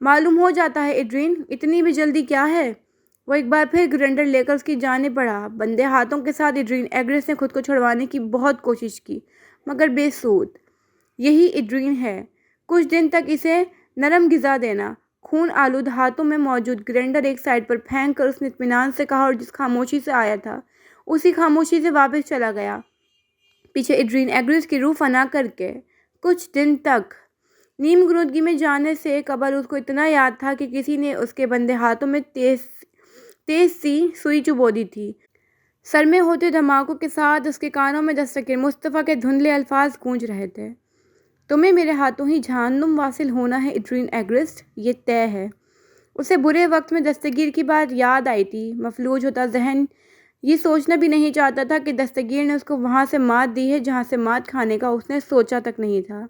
معلوم ہو جاتا ہے ایڈرین، اتنی بھی جلدی کیا ہے؟ وہ ایک بار پھر گرینڈر لے کر اس کی جانب بڑھا۔ بندے ہاتھوں کے ساتھ ایڈرین ایگریس نے خود کو چھڑوانے کی بہت کوشش کی مگر بے سود۔ یہی ایڈرین ہے۔ کچھ دن تک اسے نرم غذا دینا۔ خون آلود ہاتھوں میں موجود گرینڈر ایک سائڈ پر پھینک کر اس نے اطمینان سے کہا، اور جس خاموشی سے آیا تھا اسی خاموشی سے واپس چلا گیا پیچھے ایڈرین ایگریس کی روح فنا کر کے۔ کچھ دن تک نیم غنودگی میں جانے سے قبل اس کو اتنا یاد تھا کہ کسی نے اس کے بندے ہاتھوں میں تیز سی سوئی چبو دی تھی۔ سر میں ہوتے دھماکوں کے ساتھ اس کے کانوں میں دستگیر مصطفیٰ کے دھندلے الفاظ گونج رہے تھے۔ تمہیں میرے ہاتھوں ہی جہنم واصل ہونا ہے ایڈرین ایگریس، یہ طے ہے۔ اسے برے وقت میں دستگیر کی بات یاد آئی تھی۔ مفلوج ہوتا ذہن یہ سوچنا بھی نہیں چاہتا تھا کہ دستگیر نے اس کو وہاں سے مات دی ہے جہاں سے مات کھانے کا اس نے سوچا تک نہیں تھا۔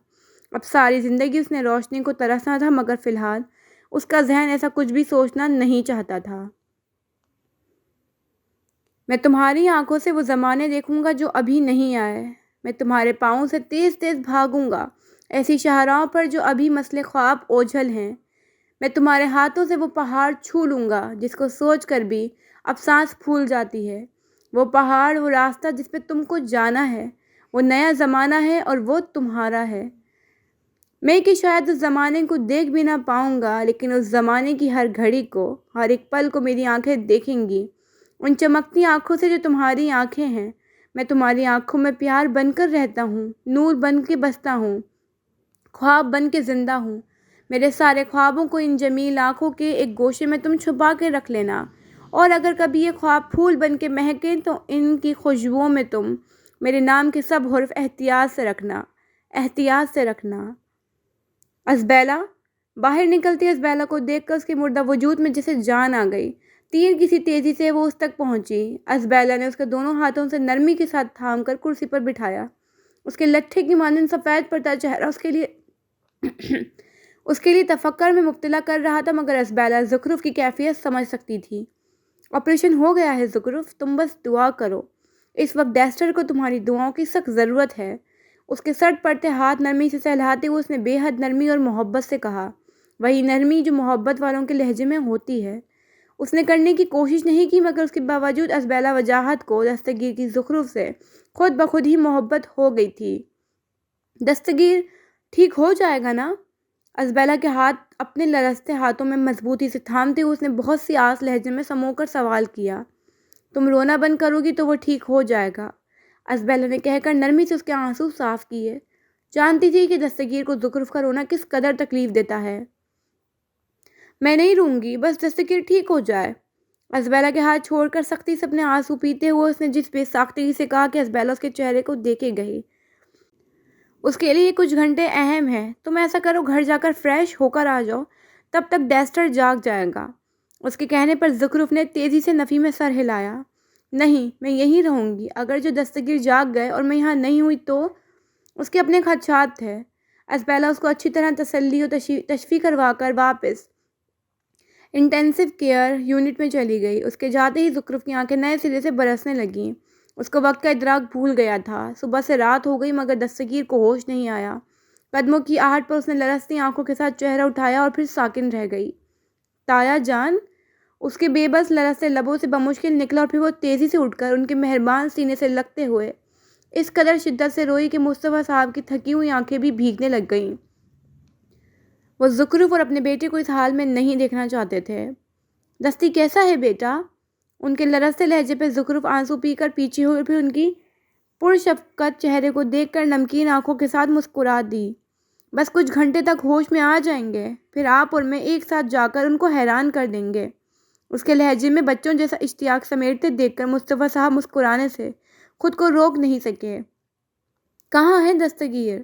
اب ساری زندگی اس نے روشنی کو ترسنا تھا مگر فی الحال اس کا ذہن ایسا کچھ بھی سوچنا نہیں چاہتا تھا۔ میں تمہاری آنکھوں سے وہ زمانے دیکھوں گا جو ابھی نہیں آئے۔ میں تمہارے پاؤں سے تیز تیز بھاگوں گا ایسی شاہراہوں پر جو ابھی مسئلے خواب اوجھل ہیں۔ میں تمہارے ہاتھوں سے وہ پہاڑ چھو لوں گا جس کو سوچ کر بھی اب سانس پھول جاتی ہے۔ وہ پہاڑ، وہ راستہ جس پہ تم کو جانا ہے، وہ نیا زمانہ ہے اور وہ تمہارا ہے۔ میں کہ شاید اس زمانے کو دیکھ بھی نہ پاؤں گا، لیکن اس زمانے کی ہر گھڑی کو، ہر ایک پل کو میری آنکھیں دیکھیں گی، ان چمکتی آنکھوں سے جو تمہاری آنکھیں ہیں۔ میں تمہاری آنکھوں میں پیار بن کر رہتا ہوں، نور بن کے بستا ہوں، خواب بن کے زندہ ہوں۔ میرے سارے خوابوں کو ان جمیل آنکھوں کے ایک گوشے میں تم چھپا کے رکھ لینا، اور اگر کبھی یہ خواب پھول بن کے مہکیں تو ان کی خوشبوؤں میں تم میرے نام کے سب حرف احتیاط سے رکھنا، احتیاط سے رکھنا۔ ازبیلا باہر نکلتی ازبیلا کو دیکھ کر اس کے مردہ وجود میں جیسے جان آ گئی۔ تیر کسی تیزی سے وہ اس تک پہنچی۔ ازبیلا نے اس کے دونوں ہاتھوں سے نرمی کے ساتھ تھام کر کرسی پر بٹھایا۔ اس کے لٹھے کی مانند سفید پڑتا چہرہ اس کے لیے تفکر میں مبتلا کر رہا تھا، مگر ازبیلا زخرف کی کیفیت سمجھ سکتی تھی۔ آپریشن ہو گیا ہے زخرف، تم بس دعا کرو۔ اس وقت ڈیسٹر کو تمہاری دعاؤں کی سخت ضرورت ہے۔ اس کے سر پڑتے ہاتھ نرمی سے سہلاتے ہوئے اس نے بے حد نرمی اور محبت سے کہا، وہی نرمی جو محبت والوں کے لہجے میں ہوتی ہے۔ اس نے کرنے کی کوشش نہیں کی مگر اس کے باوجود ازبیلا وجاہت کو دستگیر کی زخرف سے خود بخود ہی محبت ہو گئی تھی۔ دستگیر ٹھیک ہو جائے گا نا؟ ازبیلا کے ہاتھ اپنے لرزتے ہاتھوں میں مضبوطی سے تھامتے ہوئے اس نے بہت سی آس لہجے میں سمو کر سوال کیا۔ تم رونا بند کرو گی تو وہ ٹھیک ہو جائے گا، ازبیلا نے کہہ کر نرمی سے اس کے آنسو صاف کیے۔ جانتی تھی کہ دستگیر کو زخرف کا رونا کس قدر تکلیف دیتا ہے۔ میں نہیں روں گی، بس دستگیر ٹھیک ہو جائے۔ ازبیلا کے ہاتھ چھوڑ کر سختی سے اپنے آنسو پیتے ہوئے اس نے جس بے ساختگی سے کہا کہ ازبیلا اس کے چہرے کو دیکھے گئی۔ اس کے لیے کچھ گھنٹے اہم ہیں۔ تم ایسا کرو، گھر جا کر فریش ہو کر آ جاؤ، تب تک ڈیسٹر جاگ جائے گا۔ اس کے کہنے پر زخرف نے تیزی سے نفی میں سر ہلایا۔ نہیں، میں یہیں رہوں گی۔ اگر جو دستگیر جاگ گئے اور میں یہاں نہیں ہوئی تو؟ اس کے اپنے خدشات تھے۔ ازبیلا اس کو اچھی طرح تسلی و تشفی کروا کر واپس انٹینسیو کیئر یونٹ میں چلی گئی۔ اس کے جاتے ہی زخرف کی آنکھیں نئے سرے سے برسنے لگیں۔ اس کو وقت کا ادراک بھول گیا تھا۔ صبح سے رات ہو گئی مگر دستگیر کو ہوش نہیں آیا۔ قدموں کی آہٹ پر اس نے لرزتی آنکھوں کے ساتھ چہرہ اٹھایا اور پھر ساکن رہ گئی۔ تایا جان، اس کے بے بس لرزتے لبوں سے بمشکل نکلا، اور پھر وہ تیزی سے اٹھ کر ان کے مہربان سینے سے لگتے ہوئے اس قدر شدت سے روئی کہ مصطفیٰ صاحب کی تھکی ہوئی آنکھیں بھی بھیگنے لگ گئیں۔ وہ زخرف اور اپنے بیٹے کو اس حال میں نہیں دیکھنا چاہتے تھے۔ دستی کیسا ہے بیٹا؟ ان کے لرزتے لہجے پہ زخرف آنسو پی کر پیچھے ہوئی، پھر ان کی پرشفقت چہرے کو دیکھ کر نمکین آنکھوں کے ساتھ مسکرا دی۔ بس کچھ گھنٹے تک ہوش میں آ جائیں گے، پھر آپ اور میں ایک ساتھ جا کر ان کو حیران کر دیں گے۔ اس کے لہجے میں بچوں جیسا اشتیاق سمیٹتے دیکھ کر مصطفیٰ صاحب مسکرانے سے خود کو روک نہیں سکے۔ کہاں ہے دستگیر؟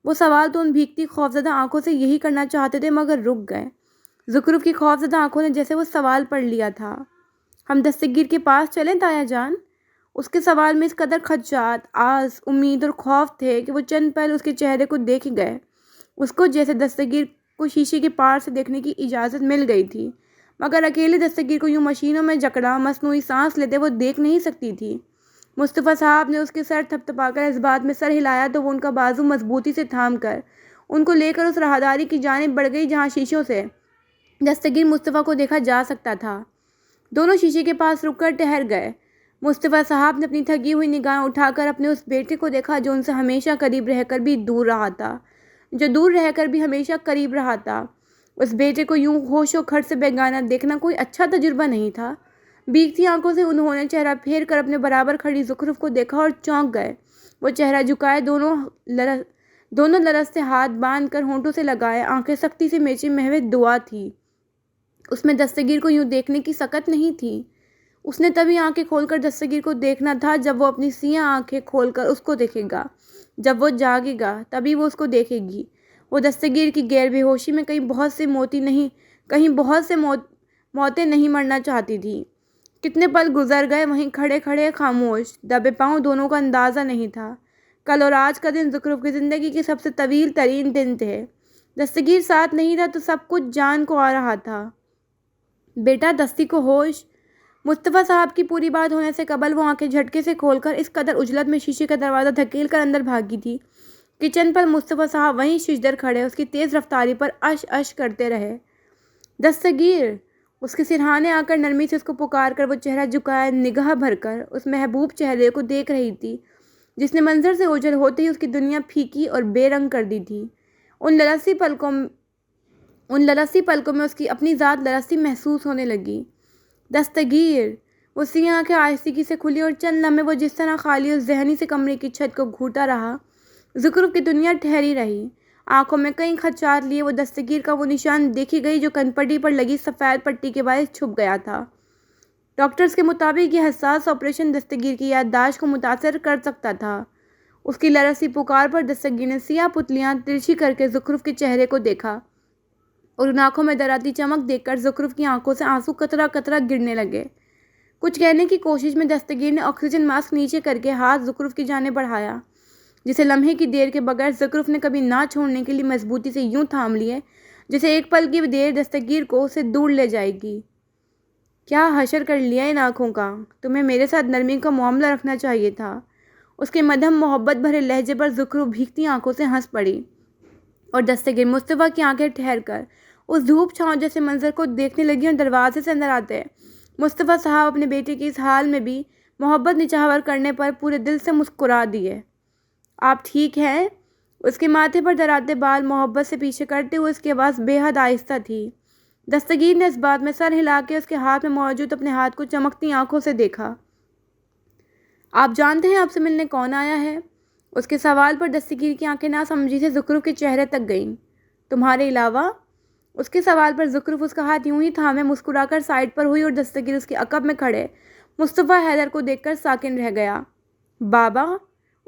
وہ سوال تو ان بھیگتی خوفزدہ آنکھوں سے یہی کرنا چاہتے تھے مگر رک گئے۔ زخرف کی خوفزدہ آنکھوں نے جیسے وہ سوال پڑھ لیا تھا۔ ہم دستگیر کے پاس چلیں تایا جان؟ اس کے سوال میں اس قدر خدشات، آس، امید اور خوف تھے کہ وہ چند پل اس کے چہرے کو دیکھ گئے۔ اس کو جیسے دستگیر کو شیشے کے پار سے دیکھنے کی اجازت مل گئی تھی، مگر اکیلے دستگیر کو یوں مشینوں میں جکڑا مصنوعی سانس لیتے وہ دیکھ نہیں سکتی تھی۔ مصطفیٰ صاحب نے اس کے سر تھپتھپا کر اس بات میں سر ہلایا تو وہ ان کا بازو مضبوطی سے تھام کر ان کو لے کر اس راہداری کی جانب بڑھ گئی جہاں شیشوں سے دستگیر مصطفیٰ کو دیکھا جا سکتا تھا۔ دونوں شیشے کے پاس رک کر ٹھہر گئے۔ مصطفیٰ صاحب نے اپنی تھکی ہوئی نگاہیں اٹھا کر اپنے اس بیٹے کو دیکھا جو ان سے ہمیشہ قریب رہ کر بھی دور رہا تھا، جو دور رہ کر بھی ہمیشہ قریب رہا تھا۔ اس بیٹے کو یوں ہوش و خرچ سے بیگانہ دیکھنا کوئی اچھا تجربہ نہیں تھا۔ بھیگتی آنکھوں سے انہوں نے چہرہ پھیر کر اپنے برابر کھڑی زخرف کو دیکھا اور چونک گئے۔ وہ چہرہ جھکائے، دونوں لرز سے ہاتھ باندھ کر ہونٹوں سے لگائے، آنکھیں سختی سے میچی، محو دعا تھی۔ اس میں دستگیر کو یوں دیکھنے کی سکت نہیں تھی۔ اس نے تبھی آنکھیں کھول کر دستگیر کو دیکھنا تھا جب وہ اپنی سیاہ آنکھیں کھول کر اس کو دیکھے گا۔ جب وہ جاگے گا تبھی وہ اس کو دیکھے گی۔ وہ دستگیر کی غیر بے ہوشی میں کہیں بہت سے موتیں نہیں مرنا چاہتی تھی۔ کتنے پل گزر گئے، وہیں کھڑے کھڑے خاموش، دبے پاؤں، دونوں کا اندازہ نہیں تھا۔ کل اور آج کا دن زخرف کی زندگی کے سب سے طویل ترین دن تھے۔ دستگیر ساتھ نہیں تھا تو سب کچھ جان کو آ رہا تھا۔ بیٹا، دستی کو ہوش۔ مصطفیٰ صاحب کی پوری بات ہونے سے قبل وہ آنکھیں جھٹکے سے کھول کر اس قدر عجلت میں شیشے کا دروازہ دھکیل کر اندر بھاگی تھی۔ کچن پر مصطفیٰ صاحب وہیں ششدر کھڑے اس کی تیز رفتاری پر اش اش کرتے رہے۔ دستگیر! اس کے سرہانے آ کر نرمی سے اس کو پکار کر وہ چہرہ جھکائے نگاہ بھر کر اس محبوب چہرے کو دیکھ رہی تھی جس نے منظر سے اوجھل ہوتے ہی اس کی دنیا پھیکی اور بے رنگ کر دی تھی۔ ان للسی پلکوں میں اس کی اپنی ذات لرزتی محسوس ہونے لگی۔ دستگیر! وہ سیاہ آنکھیں آہستگی سے کھلی اور چند لمحے وہ جس طرح خالی اور ذہنی سے کمرے کی چھت کو گھوٹا رہا۔ زخرف کی دنیا ٹھہری رہی۔ آنکھوں میں کئی خدشات لیے وہ دستگیر کا وہ نشان دیکھی گئی جو کنپٹی پر لگی سفید پٹی کے باعث چھپ گیا تھا۔ ڈاکٹرز کے مطابق یہ حساس آپریشن دستگیر کی یادداشت کو متاثر کر سکتا تھا۔ اس کی لرزتی پکار پر دستگیر نے سیاہ پتلیاں ترچھی کر کے زخرف کے چہرے کو دیکھا اور ان آنکھوں میں ڈراتی چمک دیکھ کر زخرف کی آنکھوں سے آنسو قطرہ قطرہ گرنے لگے۔ کچھ کہنے کی کوشش میں دستگیر نے آکسیجن ماسک نیچے کر کے ہاتھ زخرف کی جانب بڑھایا، جسے لمحے کی دیر کے بغیر زخرف نے کبھی نہ چھوڑنے کے لیے مضبوطی سے یوں تھام لیے جسے ایک پل کی دیر دستگیر کو اسے دور لے جائے گی۔ کیا حشر کر لیا ان آنکھوں کا؟ تمہیں میرے ساتھ نرمی کا معاملہ رکھنا چاہیے تھا۔ اس کے مدھم محبت بھرے لہجے پر زخرف بھیگتی آنکھوں سے ہنس پڑی اور دستگیر مصطفیٰ کی آنکھیں ٹھہر کر اس دھوپ چھاؤں جیسے منظر کو دیکھنے لگی اور دروازے سے اندر آتے مصطفیٰ صاحب اپنے بیٹے کے اس حال میں بھی محبت نچھاور کرنے پر پورے دل سے مسکرا دیے۔ آپ ٹھیک ہیں؟ اس کے ماتھے پر دراتے بال محبت سے پیچھے کرتے ہوئے اس کی آواز بے حد آہستہ تھی۔ دستگیر نے اس بات میں سر ہلا کے اس کے ہاتھ میں موجود اپنے ہاتھ کو چمکتی آنکھوں سے دیکھا۔ آپ جانتے ہیں آپ سے ملنے کون آیا ہے؟ اس کے سوال پر دستگیر کی آنکھیں ناسمجھی سے زخرف کے چہرے تک گئیں۔ تمہارے علاوہ؟ اس کے سوال پر زخرف اس کا ہاتھ یوں ہی تھامے مسکرا کر سائڈ پر ہوئی اور دستگیر اس کے عقب میں کھڑے مصطفیٰ حیدر کو دیکھ کر ساکن رہ گیا۔ بابا!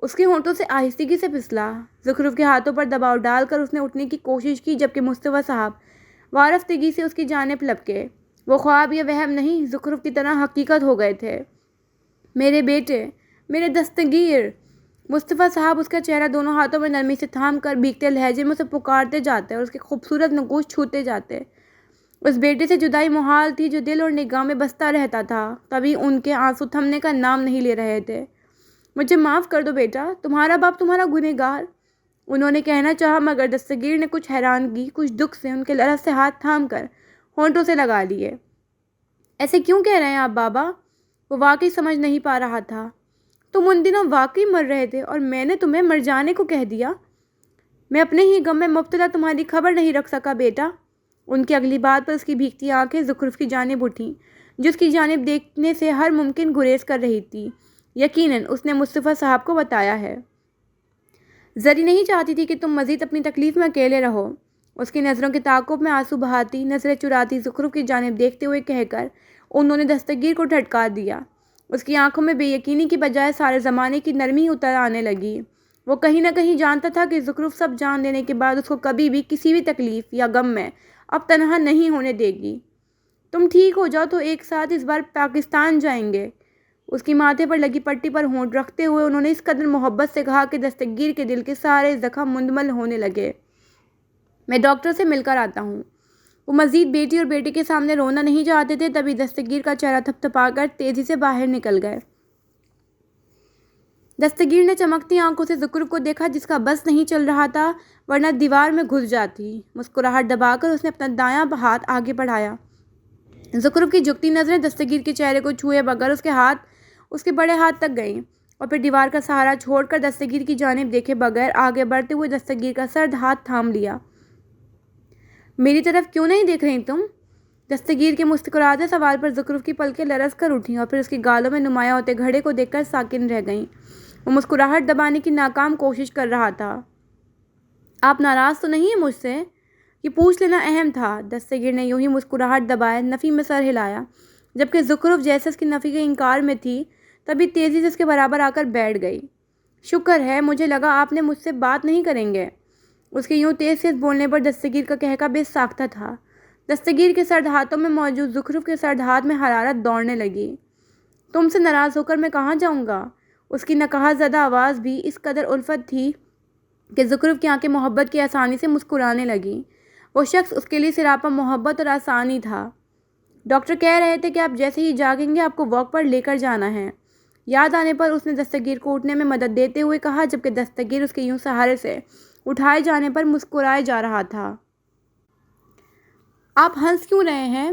اس کے ہونٹوں سے آہستگی سے پھسلا۔ زخرف کے ہاتھوں پر دباؤ ڈال کر اس نے اٹھنے کی کوشش کی جبکہ مصطفیٰ صاحب وارفتگی سے اس کی جانب لپکے۔ وہ خواب یا وہم نہیں، زخرف کی طرح حقیقت ہو گئے تھے۔ میرے بیٹے، میرے دستگیر! مصطفیٰ صاحب اس کا چہرہ دونوں ہاتھوں میں نرمی سے تھام کر بھیگتے لہجے میں اسے پکارتے جاتے اور اس کے خوبصورت نگوش چھوتے جاتے۔ اس بیٹے سے جدائی محال تھی جو دل اور نگاہ میں بستا رہتا تھا، کبھی ان کے آنسو تھمنے کا نام نہیں لے رہے تھے۔ مجھے معاف کر دو بیٹا، تمہارا باپ تمہارا گنہگار، انہوں نے کہنا چاہا مگر دستگیر نے کچھ حیرانگی، کچھ دکھ سے ان کے لرز سے ہاتھ تھام کر ہونٹوں سے لگا لیے۔ ایسے کیوں کہہ رہے ہیں آپ بابا؟ وہ واقعی سمجھ نہیں پا رہا تھا۔ تم ان دنوں واقعی مر رہے تھے اور میں نے تمہیں مر جانے کو کہہ دیا۔ میں اپنے ہی غم میں مبتلا تمہاری خبر نہیں رکھ سکا بیٹا۔ ان کی اگلی بات پر اس کی بھیگتی آنکھیں زخرف کی جانب اٹھیں جو اس کی جانب دیکھنے سے ہر ممکن گریز کر رہی تھی۔ یقیناً اس نے مصطفیٰ صاحب کو بتایا ہے۔ زری نہیں چاہتی تھی کہ تم مزید اپنی تکلیف میں اکیلے رہو۔ اس کی نظروں کے تعاقب میں آنسو بہاتی، نظریں چراتی زخرف کی جانب دیکھتے ہوئے کہہ کر انہوں نے دستگیر کو جھٹکا دیا۔ اس کی آنکھوں میں بے یقینی کی بجائے سارے زمانے کی نرمی اتر آنے لگی۔ وہ کہیں نہ کہیں جانتا تھا کہ زخرف سب جان لینے کے بعد اس کو کبھی بھی کسی بھی تکلیف یا غم میں اب تنہا نہیں ہونے دے گی۔ تم ٹھیک ہو جاؤ تو ایک ساتھ اس بار پاکستان جائیں گے۔ اس کی ماتھے پر لگی پٹی پر ہونٹ رکھتے ہوئے انہوں نے اس قدر محبت سے کہا کہ دستگیر کے دل کے سارے زخم مندمل ہونے لگے۔ میں ڈاکٹر سے مل کر آتا ہوں۔ وہ مزید بیٹی اور بیٹے کے سامنے رونا نہیں چاہتے تھے، تبھی دستگیر کا چہرہ تھپتھپا کر تیزی سے باہر نکل گئے۔ دستگیر نے چمکتی آنکھوں سے زخرف کو دیکھا جس کا بس نہیں چل رہا تھا ورنہ دیوار میں گھس جاتی۔ مسکراہٹ دبا کر اس نے اپنا دایاں ہاتھ آگے بڑھایا۔ زخرف کی جھکتی نظریں دستگیر کے چہرے کو چھوئے بغیر اس کے بڑے ہاتھ تک گئیں اور پھر دیوار کا سہارا چھوڑ کر دستگیر کی جانب دیکھے بغیر آگے بڑھتے ہوئے دستگیر کا سرد ہاتھ تھام لیا۔ میری طرف کیوں نہیں دیکھ رہی تم؟ دستگیر کے مسکراتے سوال پر زخرف کی پلکیں لرز کر اٹھیں اور پھر اس کے گالوں میں نمایاں ہوتے گھڑے کو دیکھ کر ساکن رہ گئیں۔ وہ مسکراہٹ دبانے کی ناکام کوشش کر رہا تھا۔ آپ ناراض تو نہیں ہیں مجھ سے؟ یہ پوچھ لینا اہم تھا۔ دستگیر نے یوں ہی مسکراہٹ دبائے نفی میں سر ہلایا، جبکہ زخرف جیسے اس کی نفی کے انکار میں تھی تبھی تیزی سے اس کے برابر آ کر بیٹھ گئی۔ شکر ہے، مجھے لگا آپ نے مجھ سے بات نہیں کریں گے۔ اس کے یوں تیز بولنے پر دستگیر کا قہقہ بے ساختہ تھا۔ دستگیر کے سرد ہاتھوں میں موجود زخرف کے سرد ہاتھ میں حرارت دوڑنے لگی۔ تم سے ناراض ہو کر میں کہاں جاؤں گا؟ اس کی نکہت زدہ آواز بھی اس قدر الفت تھی کہ زخرف کی آنکھیں محبت کی آسانی سے مسکرانے لگیں۔ وہ شخص اس کے لیے سراپا محبت اور آسانی تھا۔ ڈاکٹر کہہ رہے تھے کہ آپ جیسے ہی جاگیں گے آپ کو واک پر لے کر جانا ہے۔ یاد آنے پر اس نے دستگیر کو اٹھنے میں مدد دیتے ہوئے کہا، جبکہ دستگیر اس کے یوں سہارے سے اٹھائے جانے پر مسکرائے جا رہا تھا۔ آپ ہنس کیوں رہے ہیں؟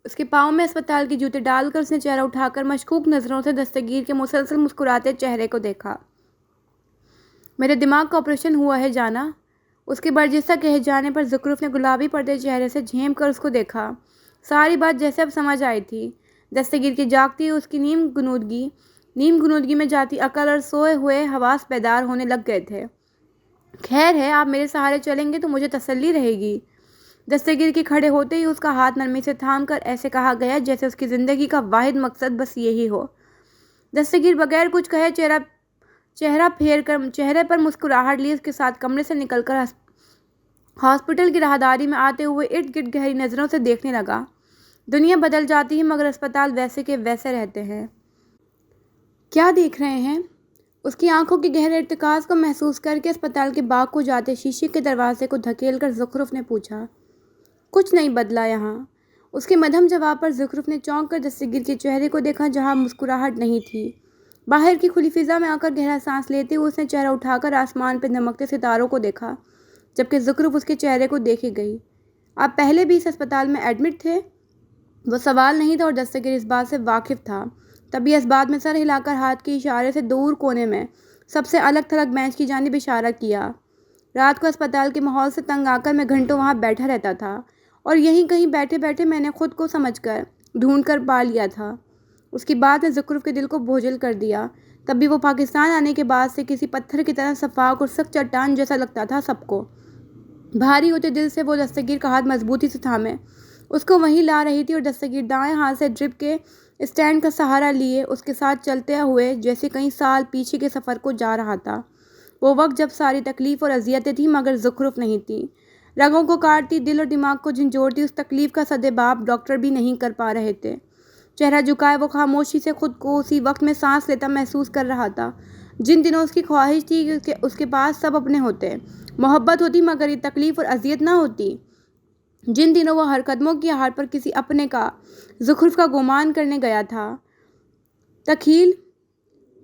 اس کے پاؤں میں اسپتال کے جوتے ڈال کر اس نے چہرہ اٹھا کر مشکوک نظروں سے دستگیر کے مسلسل مسکراتے چہرے کو دیکھا۔ میرے دماغ کا آپریشن ہوا ہے جانا۔ اس کے برجستہ کہے جانے پر زخرف نے گلابی پڑتے چہرے سے جھینپ کر اس کو دیکھا۔ ساری بات جیسے اب سمجھ آئی تھی۔ دستگیر کی جاگتی اس کی نیم گنودگی میں جاتی عقل اور سوئے ہوئے حواس بیدار ہونے لگ گئے تھے۔ خیر ہے، آپ میرے سہارے چلیں گے تو مجھے تسلی رہے گی۔ دستگیر کے کھڑے ہوتے ہی اس کا ہاتھ نرمی سے تھام کر ایسے کہا گیا جیسے اس کی زندگی کا واحد مقصد بس یہی ہو۔ دستگیر بغیر کچھ کہے چہرہ پھیر کر چہرے پر مسکراہٹ لیے اس کے ساتھ کمرے سے نکل کر ہاسپٹل کی راہداری میں آتے ہوئے ارد گرد گہری نظروں سے دیکھنے لگا۔ دنیا بدل جاتی ہے مگر اسپتال ویسے کے ویسے رہتے ہیں۔ کیا دیکھ رہے ہیں؟ اس کی آنکھوں کے گہرے ارتکاز کو محسوس کر کے اسپتال کے باغ کو جاتے شیشے کے دروازے کو دھکیل کر زخرف نے پوچھا۔ کچھ نہیں بدلا یہاں۔ اس کے مدھم جواب پر زخرف نے چونک کر دستگیر کے چہرے کو دیکھا جہاں مسکراہٹ نہیں تھی۔ باہر کی کھلی فضا میں آ کر گہرا سانس لیتے ہوئے اس نے چہرہ اٹھا کر آسمان پہ دمکتے ستاروں کو دیکھا، جبکہ زخرف اس کے چہرے کو دیکھے گئی۔ آپ پہلے بھی اس اسپتال میں ایڈمٹ تھے؟ وہ سوال نہیں تھا اور دستگیر اس بات سے واقف تھا، تبھی اس بات میں سر ہلا کر ہاتھ کے اشارے سے دور کونے میں سب سے الگ تھلگ بینچ کی جانب اشارہ کیا۔ رات کو اسپتال کے ماحول سے تنگ آ کر میں گھنٹوں وہاں بیٹھا رہتا تھا اور یہیں کہیں بیٹھے بیٹھے میں نے خود کو سمجھ کر ڈھونڈ کر پا لیا تھا۔ اس کی بات نے زخرف کے دل کو بوجھل کر دیا۔ تب بھی وہ پاکستان آنے کے بعد سے کسی پتھر کی طرح شفاف اور سخت چٹان جیسا لگتا تھا سب کو۔ بھاری ہوتے دل سے وہ دستگیر کا ہاتھ مضبوطی سے تھامے اس کو وہیں لا رہی تھی اور دستگیر دائیں ہاتھ سے ڈرپ کے اسٹینڈ کا سہارا لیے اس کے ساتھ چلتے ہوئے جیسے کئی سال پیچھے کے سفر کو جا رہا تھا۔ وہ وقت جب ساری تکلیف اور اذیتیں تھیں مگر زخرف نہیں تھی۔ رگوں کو کاٹتی، دل اور دماغ کو جھنجھوڑتی اس تکلیف کا سدباب ڈاکٹر بھی نہیں کر پا رہے تھے۔ چہرہ جھکائے وہ خاموشی سے خود کو اسی وقت میں سانس لیتا محسوس کر رہا تھا جن دنوں اس کی خواہش تھی کہ اس کے پاس سب اپنے ہوتے، محبت ہوتی مگر یہ تکلیف اور اذیت نہ ہوتی۔ جن دنوں وہ ہر قدموں کی آہٹ پر کسی اپنے کا، زخرف کا گمان کرنے گیا تھا۔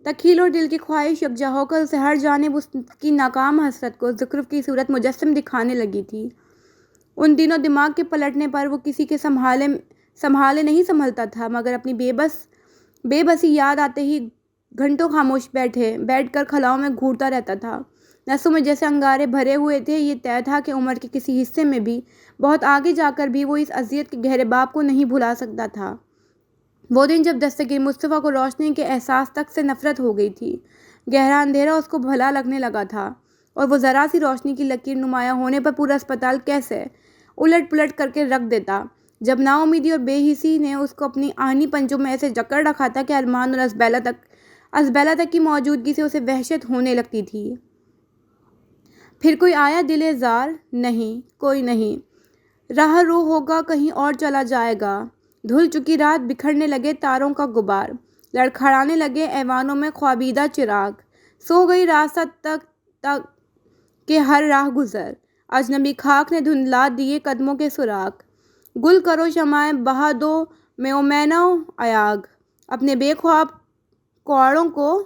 تکھیل اور دل کی خواہش یکجا ہو کر اسے ہر جانب اس کی ناکام حسرت کو زخرف کی صورت مجسم دکھانے لگی تھی۔ ان دنوں دماغ کے پلٹنے پر وہ کسی کے سنبھالے نہیں سنبھلتا تھا مگر اپنی بے بسی یاد آتے ہی گھنٹوں خاموش بیٹھ کر خلاؤں میں گھورتا رہتا تھا۔ نسوں میں جیسے انگارے بھرے ہوئے تھے۔ یہ طے تھا کہ عمر کے کسی حصے میں بھی بہت آگے جا کر بھی وہ اس اذیت کے گہرے باب کو نہیں بھلا سکتا تھا۔ وہ دن جب دستگیر مصطفیٰ کو روشنی کے احساس تک سے نفرت ہو گئی تھی۔ گہرا اندھیرا اس کو بھلا لگنے لگا تھا اور وہ ذرا سی روشنی کی لکیر نمایاں ہونے پر پورا اسپتال کیسے الٹ پلٹ کر کے رکھ دیتا۔ جب نا امیدی اور بے حسی نے اس کو اپنی آہنی پنجوں میں ایسے جکڑ رکھا تھا کہ ارمان اور ازبیلا تک کی موجودگی سے اسے وحشت ہونے لگتی تھی۔ پھر کوئی آیا دل زار؟ نہیں، کوئی نہیں۔ راہ رو ہوگا، کہیں اور چلا جائے گا۔ دھل چکی رات، بکھرنے لگے تاروں کا غبار، لڑکھڑانے لگے ایوانوں میں خوابیدہ چراغ۔ سو گئی راستہ تک کہ ہر راہ گزر، اجنبی خاک نے دھندلا دیے قدموں کے سراغ۔ گل کرو شمعیں بہا دو مینا ایاغ، اپنے بے خواب کنواڑوں کو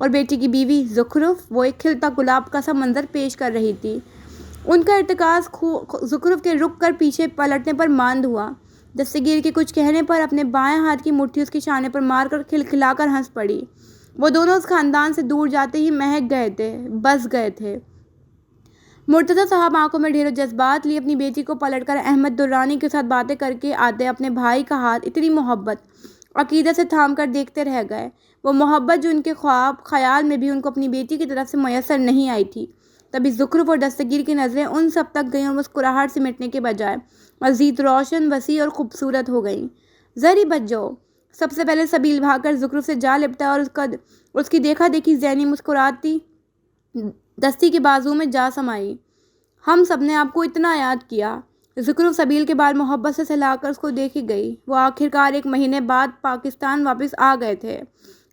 اور بیٹی کی بیوی زخرف وہ ایک کھلتا گلاب کا سا منظر پیش کر رہی تھی۔ ان کا ارتکاز زخرف کے رک کر پیچھے پلٹنے پر ماند ہوا۔ دستگیر کے کچھ کہنے پر اپنے بائیں ہاتھ کی مٹھی اس کے شانے پر مار کر کھلکھلا کر ہنس پڑی۔ وہ دونوں اس خاندان سے دور جاتے ہی مہک گئے تھے، بس گئے تھے۔ مرتضیٰ صاحب آنکھوں میں ڈھیروں جذبات لیے اپنی بیٹی کو پلٹ کر احمد درانی کے ساتھ باتیں کر کے آتے اپنے بھائی کا ہاتھ اتنی محبت عقیدت سے تھام کر دیکھتے رہ گئے، وہ محبت جو ان کے خواب خیال میں بھی ان کو اپنی بیٹی کی طرف سے میسر نہیں آئی تھی۔ تبھی زخرف اور دستگیر کی نظریں ان سب تک گئیں اور مسکراہٹ سے مٹنے کے بجائے مزید روشن، وسیع اور خوبصورت ہو گئیں۔ ذری بچ جاؤ۔ سب سے پہلے سبیل بھاگ کر زخرف سے جا لپٹا اور اس کی دیکھا دیکھی ذہنی مسکراتی دستی کے بازو میں جا سمائی۔ ہم سب نے آپ کو اتنا یاد کیا۔ زخرف سبیل کے بال محبت سے سہلا کر اس کو دیکھی گئی۔ وہ آخرکار 1 مہینے بعد پاکستان واپس آ گئے تھے۔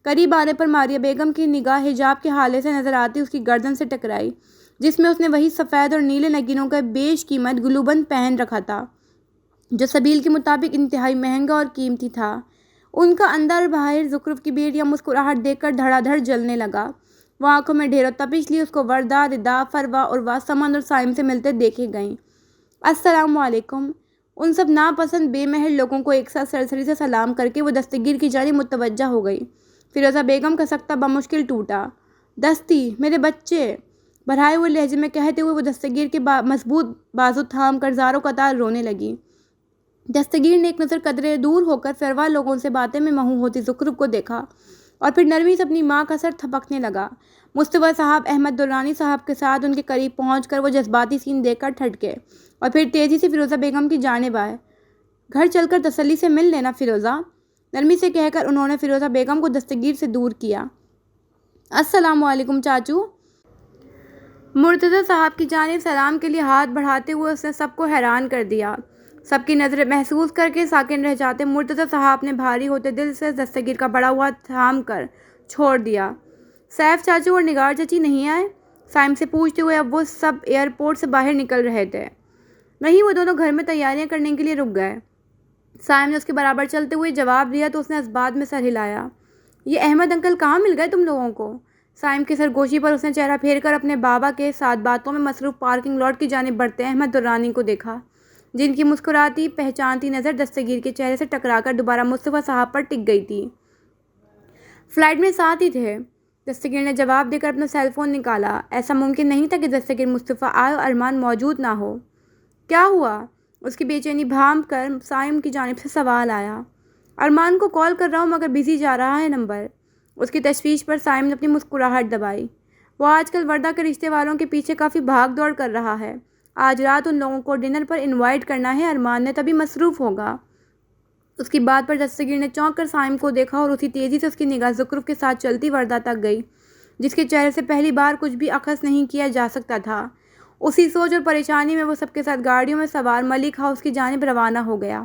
قریب آنے پر ماریہ بیگم کی نگاہ حجاب کے حالے سے نظر آتی اس کی گردن سے ٹکرائی، جس میں اس نے وہی سفید اور نیلے نگینوں کا بیش قیمت گلوبند پہن رکھا تھا، جو سبیل کے مطابق انتہائی مہنگا اور قیمتی تھا۔ ان کا اندر اور باہر زخرف کی بیٹیاں مسکراہٹ دیکھ کر دھڑا دھڑ جلنے لگا۔ وہ آنکھوں میں ڈھیروں تپش لیے اس کو وردہ، ردا، فروا اور سمند اور سائم سے ملتے دیکھے گئیں۔ السلام علیکم۔ ان سب ناپسند بے مہر لوگوں کو ایک ساتھ سرسری سے سلام کر کے وہ دستگیر کی جانب متوجہ ہو گئی۔ فیروزہ بیگم کا سکتہ بمشکل ٹوٹا۔ دستی، میرے بچے، بڑھائے ہوئے لہجے میں کہتے ہوئے وہ دستگیر کے مضبوط بازو تھام کر زاروں قطار رونے لگی۔ دستگیر نے ایک نظر قدرے دور ہو کر فروا لوگوں سے باتیں میں مہو ہوتی زخرف کو دیکھا اور پھر نرمی سے اپنی ماں کا سر تھپکنے لگا۔ مصطفیٰ صاحب احمد درانی صاحب کے ساتھ ان کے قریب پہنچ کر وہ جذباتی سین دیکھ کر ٹھٹکے اور پھر تیزی سے فیروزہ بیگم کی جانب آئے۔ گھر چل کر تسلی سے مل لینا فیروزہ، نرمی سے کہہ کر انہوں نے فیروزہ بیگم کو دستگیر سے دور کیا۔ السلام علیکم چاچو۔ مرتضیٰ صاحب کی جانب سلام کے لیے ہاتھ بڑھاتے ہوئے اس نے سب کو حیران کر دیا۔ سب کی نظریں محسوس کر کے ساکن رہ جاتے مرتضیٰ صاحب نے بھاری ہوتے دل سے دستگیر کا بڑا ہوا تھام کر چھوڑ دیا۔ سیف چاچو اور نگار چچی نہیں آئے؟ سائم سے پوچھتے ہوئے اب وہ سب ایئرپورٹ سے باہر نکل رہے تھے۔ نہیں، وہ دونوں گھر میں تیاریاں کرنے کے لیے رک گئے۔ سائم نے اس کے برابر چلتے ہوئے جواب دیا تو اس نے اسبات میں سر ہلایا۔ یہ احمد انکل کہاں مل گئے تم لوگوں کو؟ سائم کی سرگوشی پر اس نے چہرہ پھیر کر اپنے بابا کے ساتھ باتوں میں مصروف پارکنگ لاٹ کی جانب بڑھتے احمد درانی کو دیکھا، جن کی مسکراتی پہچانتی نظر دستگیر کے چہرے سے ٹکرا کر دوبارہ مصطفیٰ صاحب پر ٹک گئی تھی۔ فلائٹ میں ساتھ ہی تھے، دستگیر نے جواب دے کر اپنا سیل فون نکالا۔ ایسا ممکن نہیں تھا کہ دستگیر مصطفیٰ آئے اور ارمان موجود نہ ہو۔ کیا ہوا؟ اس کی بے چینی بھانپ کر سائم کی جانب سے سوال آیا۔ ارمان کو کال کر رہا ہوں مگر بزی جا رہا ہے نمبر۔ اس کی تشویش پر سائم نے اپنی مسکراہٹ دبائی۔ وہ آج کل وردہ کے رشتے والوں کے پیچھے کافی بھاگ دوڑ کر رہا ہے۔ آج رات ان لوگوں کو ڈنر پر انوائٹ کرنا ہے، ارمان نے تبھی مصروف ہوگا۔ اس کی بات پر دستگیر نے چونک کر سائم کو دیکھا اور اسی تیزی سے اس کی نگاہ زخرف کے ساتھ چلتی وردہ تک گئی، جس کے چہرے سے پہلی بار کچھ بھی اخذ نہیں کیا جا سکتا تھا۔ اسی سوچ اور پریشانی میں وہ سب کے ساتھ گاڑیوں میں سوار ملک ہاؤس کی جانب روانہ ہو گیا۔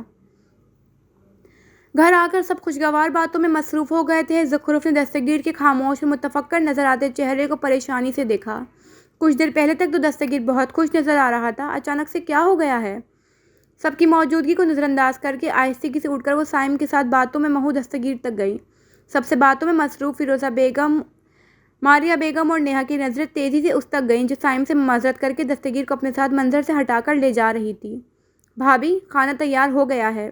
گھر آ کر سب خوشگوار باتوں میں مصروف ہو گئے تھے۔ زخرف نے دستگیر کے خاموش اور متفکر نظر آتے چہرے کو پریشانی سے دیکھا۔ کچھ دیر پہلے تک تو دستگیر بہت خوش نظر آ رہا تھا، اچانک سے کیا ہو گیا ہے؟ سب کی موجودگی کو نظر انداز کر کے آہستگی سے اٹھ کر وہ سائم کے ساتھ باتوں میں مہو دستگیر تک گئی۔ سب سے باتوں میں مصروف فیروزہ بیگم، ماریہ بیگم اور نیہا کی نظریں تیزی سے اس تک گئیں جو سائم سے معذرت کر کے دستگیر کو اپنے ساتھ منظر سے ہٹا کر لے جا رہی تھی۔ بھابھی، کھانا تیار ہو گیا ہے۔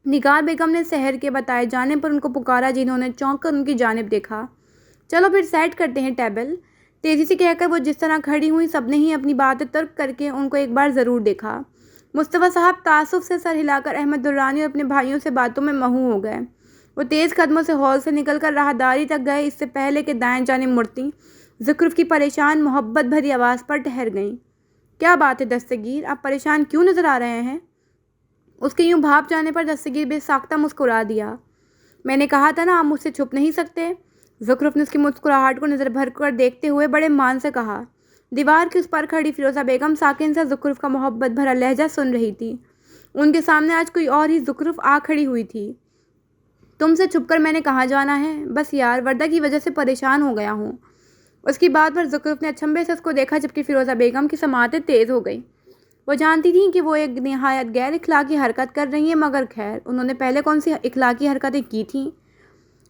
نگار بیگم نے سحر کے بتائے جانے پر ان کو پکارا، جنہوں نے چونک کر ان کی جانب دیکھا۔ چلو پھر سیٹ کرتے ہیں ٹیبل، تیزی سے کہہ کر وہ جس طرح کھڑی ہوئی سب نے ہی اپنی باتیں ترک کر کے ان کو ایک بار ضرور دیکھا۔ مصطفیٰ صاحب تعصب سے سر ہلا کر احمد درانی اور اپنے بھائیوں سے باتوں میں مہو ہو گئے۔ وہ تیز قدموں سے ہال سے نکل کر راہداری تک گئے، اس سے پہلے کہ دائیں جانب مڑتی زخرف کی پریشان محبت بھری آواز پر ٹھہر گئیں۔ کیا بات ہے دستگیر، آپ پریشان کیوں نظر آ رہے ہیں؟ اس کے یوں بھاپ جانے پر دستگیر بے ساختہ مسکرا دیا۔ میں نے کہا تھا نا، آپ مجھ سے چھپ نہیں سکتے۔ زخرف نے اس کی مسکراہٹ کو نظر بھر کر دیکھتے ہوئے بڑے مان سے کہا۔ دیوار کے اس پر کھڑی فیروزہ بیگم ساکن سے زخرف کا محبت بھرا لہجہ سن رہی تھی۔ ان کے سامنے آج کوئی اور ہی زخرف آ کھڑی ہوئی تھی۔ تم سے چھپ کر میں نے کہاں جانا ہے؟ بس یار، وردہ کی وجہ سے پریشان ہو گیا ہوں۔ اس کی بات پر زخرف نے اچنبھے سے اس کو دیکھا، جبکہ فیروزہ بیگم کی سماعتیں تیز ہو گئیں۔ وہ جانتی تھیں کہ وہ ایک نہایت غیر اخلاقی حرکت کر رہی ہیں، مگر خیر، انہوں نے پہلے کون سی اخلاقی حرکتیں کی تھیں؟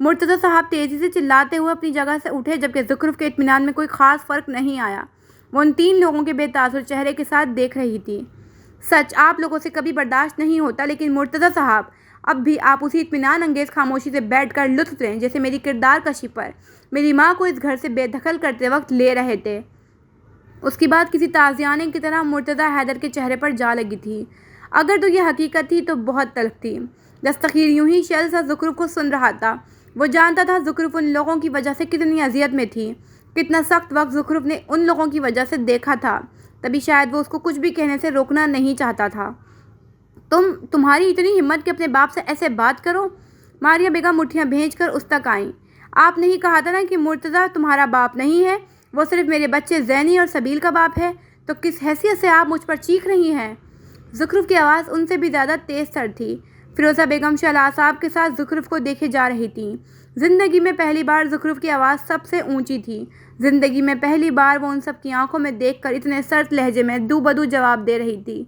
مرتضی صاحب تیزی سے چلاتے ہوئے اپنی جگہ سے اٹھے، جبکہ زخرف کے اطمینان میں کوئی خاص فرق نہیں آیا۔ وہ ان 3 لوگوں کے بے تاثر چہرے کے ساتھ دیکھ رہی تھی۔ سچ آپ لوگوں سے کبھی برداشت نہیں ہوتا، لیکن مرتضی صاحب اب بھی آپ اسی اطمینان انگیز خاموشی سے بیٹھ کر لطف لیں جیسے میری کردار کشی پر میری ماں کو اس گھر سے بے دخل کرتے وقت لے رہے تھے۔ اس کی بات کسی تازیانے کی طرح مرتضی حیدر کے چہرے پر جا لگی تھی۔ اگر تو یہ حقیقت تھی تو بہت تلخ تھی۔ دستگیر یوں ہی شیل سا زخرف کو سن رہا تھا۔ وہ جانتا تھا زخرف ان لوگوں کی وجہ سے کتنی اذیت میں تھی، کتنا سخت وقت زخرف نے ان لوگوں کی وجہ سے دیکھا تھا، تبھی شاید وہ اس کو کچھ بھی کہنے سے روکنا نہیں چاہتا تھا۔ تمہاری اتنی ہمت کہ اپنے باپ سے ایسے بات کرو؟ ماریہ بیگم مٹھیاں بھیج کر اس تک آئیں۔ آپ نے ہی کہا تھا نا کہ مرتضی تمہارا باپ نہیں ہے، وہ صرف میرے بچے زینی اور سبیل کا باپ ہے، تو کس حیثیت سے آپ مجھ پر چیخ رہی ہیں؟ زخرف کی آواز ان سے بھی زیادہ تیز تر تھی۔ فیروزہ بیگم شہلا کے ساتھ زخرف کو دیکھے جا رہی تھیں۔ زندگی میں پہلی بار زخرف کی آواز سب سے اونچی تھی۔ زندگی میں پہلی بار وہ ان سب کی آنکھوں میں دیکھ کر اتنے سرد لہجے میں دو بدو جواب دے رہی تھی۔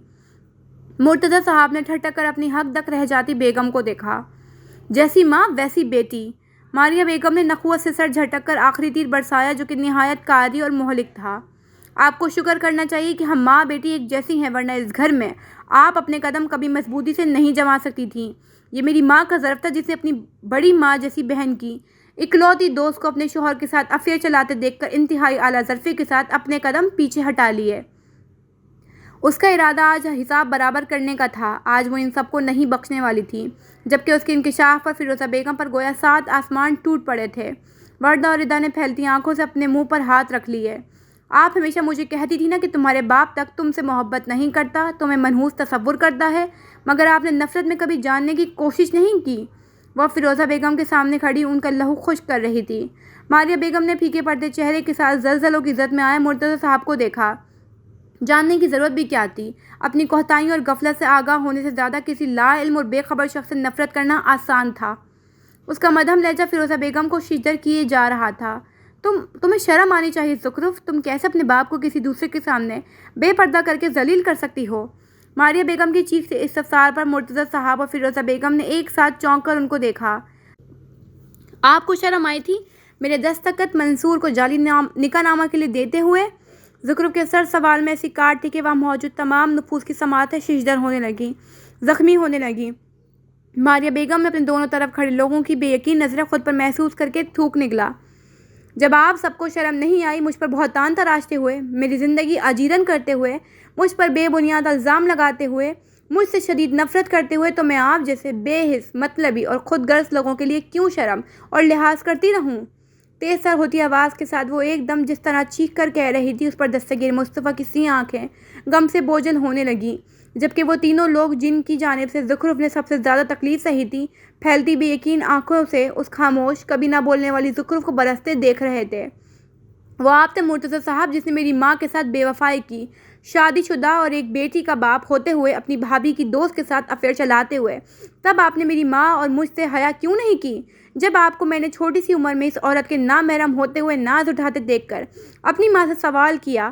مرتضی صاحب نے ٹھٹک کر اپنی حق دک رہ جاتی بیگم کو دیکھا۔ جیسی ماں ویسی بیٹی۔ ماریہ بیگم نے نخوت سے سر جھٹک کر آخری تیر برسایا جو کہ نہایت کاری اور مہلک تھا۔ آپ کو شکر کرنا چاہیے کہ ہم ماں بیٹی ایک جیسی ہیں، ورنہ اس گھر میں آپ اپنے قدم کبھی مضبوطی سے نہیں جما سکتی تھیں۔ یہ میری ماں کا ظرف تھا جس نے اپنی بڑی ماں جیسی بہن کی اکلوتی دوست کو اپنے شوہر کے ساتھ افیئر چلاتے دیکھ کر انتہائی اعلیٰ ظرفی کے ساتھ اپنے قدم پیچھے ہٹا لیے۔ اس کا ارادہ آج حساب برابر کرنے کا تھا۔ آج وہ ان سب کو نہیں بخشنے والی تھی، جبکہ اس کے انکشاف پر فیروزہ بیگم پر گویا 7 آسمان ٹوٹ پڑے تھے۔ وردہ اور ردا نے پھیلتی آنکھوں سے اپنے منہ پر ہاتھ رکھ لیے۔ آپ ہمیشہ مجھے کہتی تھی نا کہ تمہارے باپ تک تم سے محبت نہیں کرتا، تمہیں منحوس تصور کرتا ہے، مگر آپ نے نفرت میں کبھی جاننے کی کوشش نہیں کی۔ وہ فیروزہ بیگم کے سامنے کھڑی ان کا لہو خشک کر رہی تھی۔ ماریہ بیگم نے پھیکے پڑتے چہرے کے ساتھ زلزلوں کی زد میں آئے مرتضی صاحب کو دیکھا۔ جاننے کی ضرورت بھی کیا تھی؟ اپنی کوتاہیوں اور غفلت سے آگاہ ہونے سے زیادہ کسی لا علم اور بے خبر شخص سے نفرت کرنا آسان تھا۔ اس کا مدھم لہجہ فیروزہ بیگم کو شیدر کیے جا رہا تھا۔ تمہیں شرم آنی چاہیے زخرف، تم کیسے اپنے باپ کو کسی دوسرے کے سامنے بے پردہ کر کے ذلیل کر سکتی ہو؟ ماریہ بیگم کی چیخ سے استفسار پر مرتضی صاحب اور فیروزہ بیگم نے ایک ساتھ چونک کر ان کو دیکھا۔ آپ کو شرم آئی تھی میرے دستخط منصور کو جعلی نکاح نامہ کے لیے دیتے ہوئے؟ زخرف کے سر سوال میں ایسی کاٹ تھی کہ وہاں موجود تمام نفوس کی سماعتیں ششدر ہونے لگیں، زخمی ہونے لگیں۔ ماریہ بیگم نے اپنے دونوں طرف کھڑے لوگوں کی بے یقین نظریں خود پر محسوس کر کے تھوک نکلا۔ جب آپ سب کو شرم نہیں آئی مجھ پر بہتان تراشتے ہوئے، میری زندگی اجیرن کرتے ہوئے، مجھ پر بے بنیاد الزام لگاتے ہوئے، مجھ سے شدید نفرت کرتے ہوئے، تو میں آپ جیسے بے حس، مطلبی اور خود غرض لوگوں کے لیے کیوں شرم اور لحاظ کرتی رہوں؟ تیز تر ہوتی آواز کے ساتھ وہ ایک دم جس طرح چیخ کر کہہ رہی تھی، اس پر دستگیر مصطفیٰ کی سی آنکھیں غم سے بوجھل ہونے لگیں، جبکہ وہ تینوں لوگ جن کی جانب سے زخرف نے سب سے زیادہ تکلیف سہی تھی، پھیلتی بے یقین آنکھوں سے اس خاموش، کبھی نہ بولنے والی زخرف کو برستے دیکھ رہے تھے۔ وہ آپ تھے مرتضی صاحب جس نے میری ماں کے ساتھ بے وفائی کی، شادی شدہ اور ایک بیٹی کا باپ ہوتے ہوئے اپنی بھابھی کی دوست کے ساتھ افیئر چلاتے ہوئے۔ تب آپ نے میری ماں اور مجھ سے حیا کیوں نہیں کی؟ جب آپ کو میں نے چھوٹی سی عمر میں اس عورت کے نامحرم ہوتے ہوئے ناز اٹھاتے دیکھ کر اپنی ماں سے سوال کیا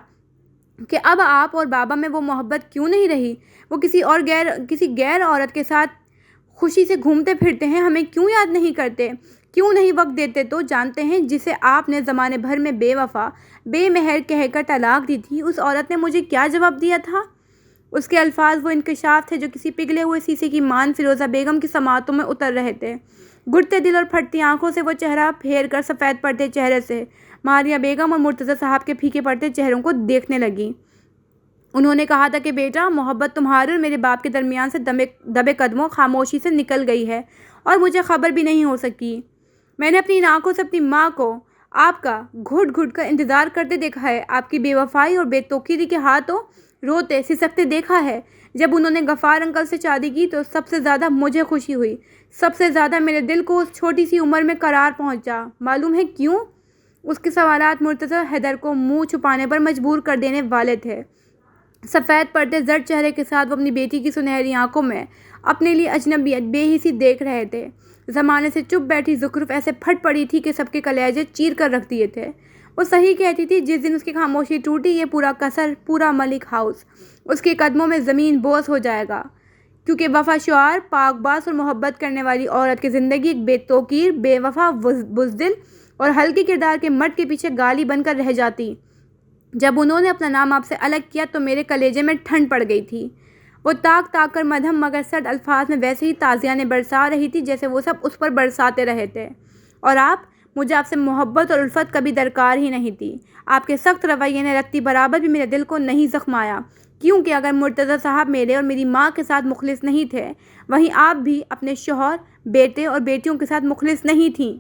کہ اب آپ اور بابا میں وہ محبت کیوں نہیں رہی؟ وہ کسی غیر عورت کے ساتھ خوشی سے گھومتے پھرتے ہیں، ہمیں کیوں یاد نہیں کرتے، کیوں نہیں وقت دیتے؟ تو جانتے ہیں جسے آپ نے زمانے بھر میں بے وفا، بے مہر کہہ کر طلاق دی تھی، اس عورت نے مجھے کیا جواب دیا تھا؟ اس کے الفاظ وہ انکشاف تھے جو کسی پگھلے ہوئے شیشے کی مان فیروزہ بیگم کی سماعتوں میں اتر رہے تھے۔ گڑتے دل اور پھٹتی آنکھوں سے وہ چہرہ پھیر کر سفید پڑتے چہرے سے ماریہ بیگم اور مرتضی صاحب کے پھیکے پڑتے چہروں کو دیکھنے لگیں۔ انہوں نے کہا تھا کہ بیٹا، محبت تمہارے اور میرے باپ کے درمیان سے دبے قدموں خاموشی سے نکل گئی ہے اور مجھے خبر بھی نہیں ہو سکی۔ میں نے اپنی آنکھوں سے اپنی ماں کو آپ کا گھٹ گھٹ کر انتظار کرتے دیکھا ہے، آپ کی بے وفائی اور بے توقیری کے ہاتھوں روتے سسکتے دیکھا ہے۔ جب انہوں نے غفار انکل سے شادی کی تو سب سے زیادہ مجھے خوشی ہوئی، سب سے زیادہ میرے دل کو اس چھوٹی سی عمر میں قرار پہنچا۔ معلوم ہے کیوں؟ اس کے سوالات مرتضی حیدر کو منہ چھپانے پر مجبور کر دینے والے تھے۔ سفید پڑتے زرد چہرے کے ساتھ وہ اپنی بیٹی کی سنہری آنکھوں میں اپنے لیے اجنبیت بے حسی دیکھ رہے تھے۔ زمانے سے چپ بیٹھی زخرف ایسے پھٹ پڑی تھی کہ سب کے کلیجے چیر کر رکھ دیے تھے۔ وہ صحیح کہتی تھی، جس دن اس کی خاموشی ٹوٹی، یہ پورا قصر، پورا ملک ہاؤس اس کے قدموں میں زمین بوس ہو جائے گا۔ کیونکہ وفا شعار پاک باز اور محبت کرنے والی عورت کی زندگی ایک بے توقیر، بے وفا، بزدل اور ہلکے کردار کے مرد کے پیچھے گالی بن کر رہ جاتی۔ جب انہوں نے اپنا نام آپ سے الگ کیا تو میرے کلیجے میں ٹھنڈ پڑ گئی تھی۔ وہ تاک تاک کر مدھم مگر سرد الفاظ میں ویسے ہی تازیانے برسا رہی تھی جیسے وہ سب اس پر برساتے رہے تھے۔ اور مجھے آپ سے محبت اور الفت کبھی درکار ہی نہیں تھی۔ آپ کے سخت رویے نے رتی برابر بھی میرے دل کو نہیں زخمایا، کیونکہ اگر مرتضیٰ صاحب میرے اور میری ماں کے ساتھ مخلص نہیں تھے، وہیں آپ بھی اپنے شوہر، بیٹے اور بیٹیوں کے ساتھ مخلص نہیں تھیں۔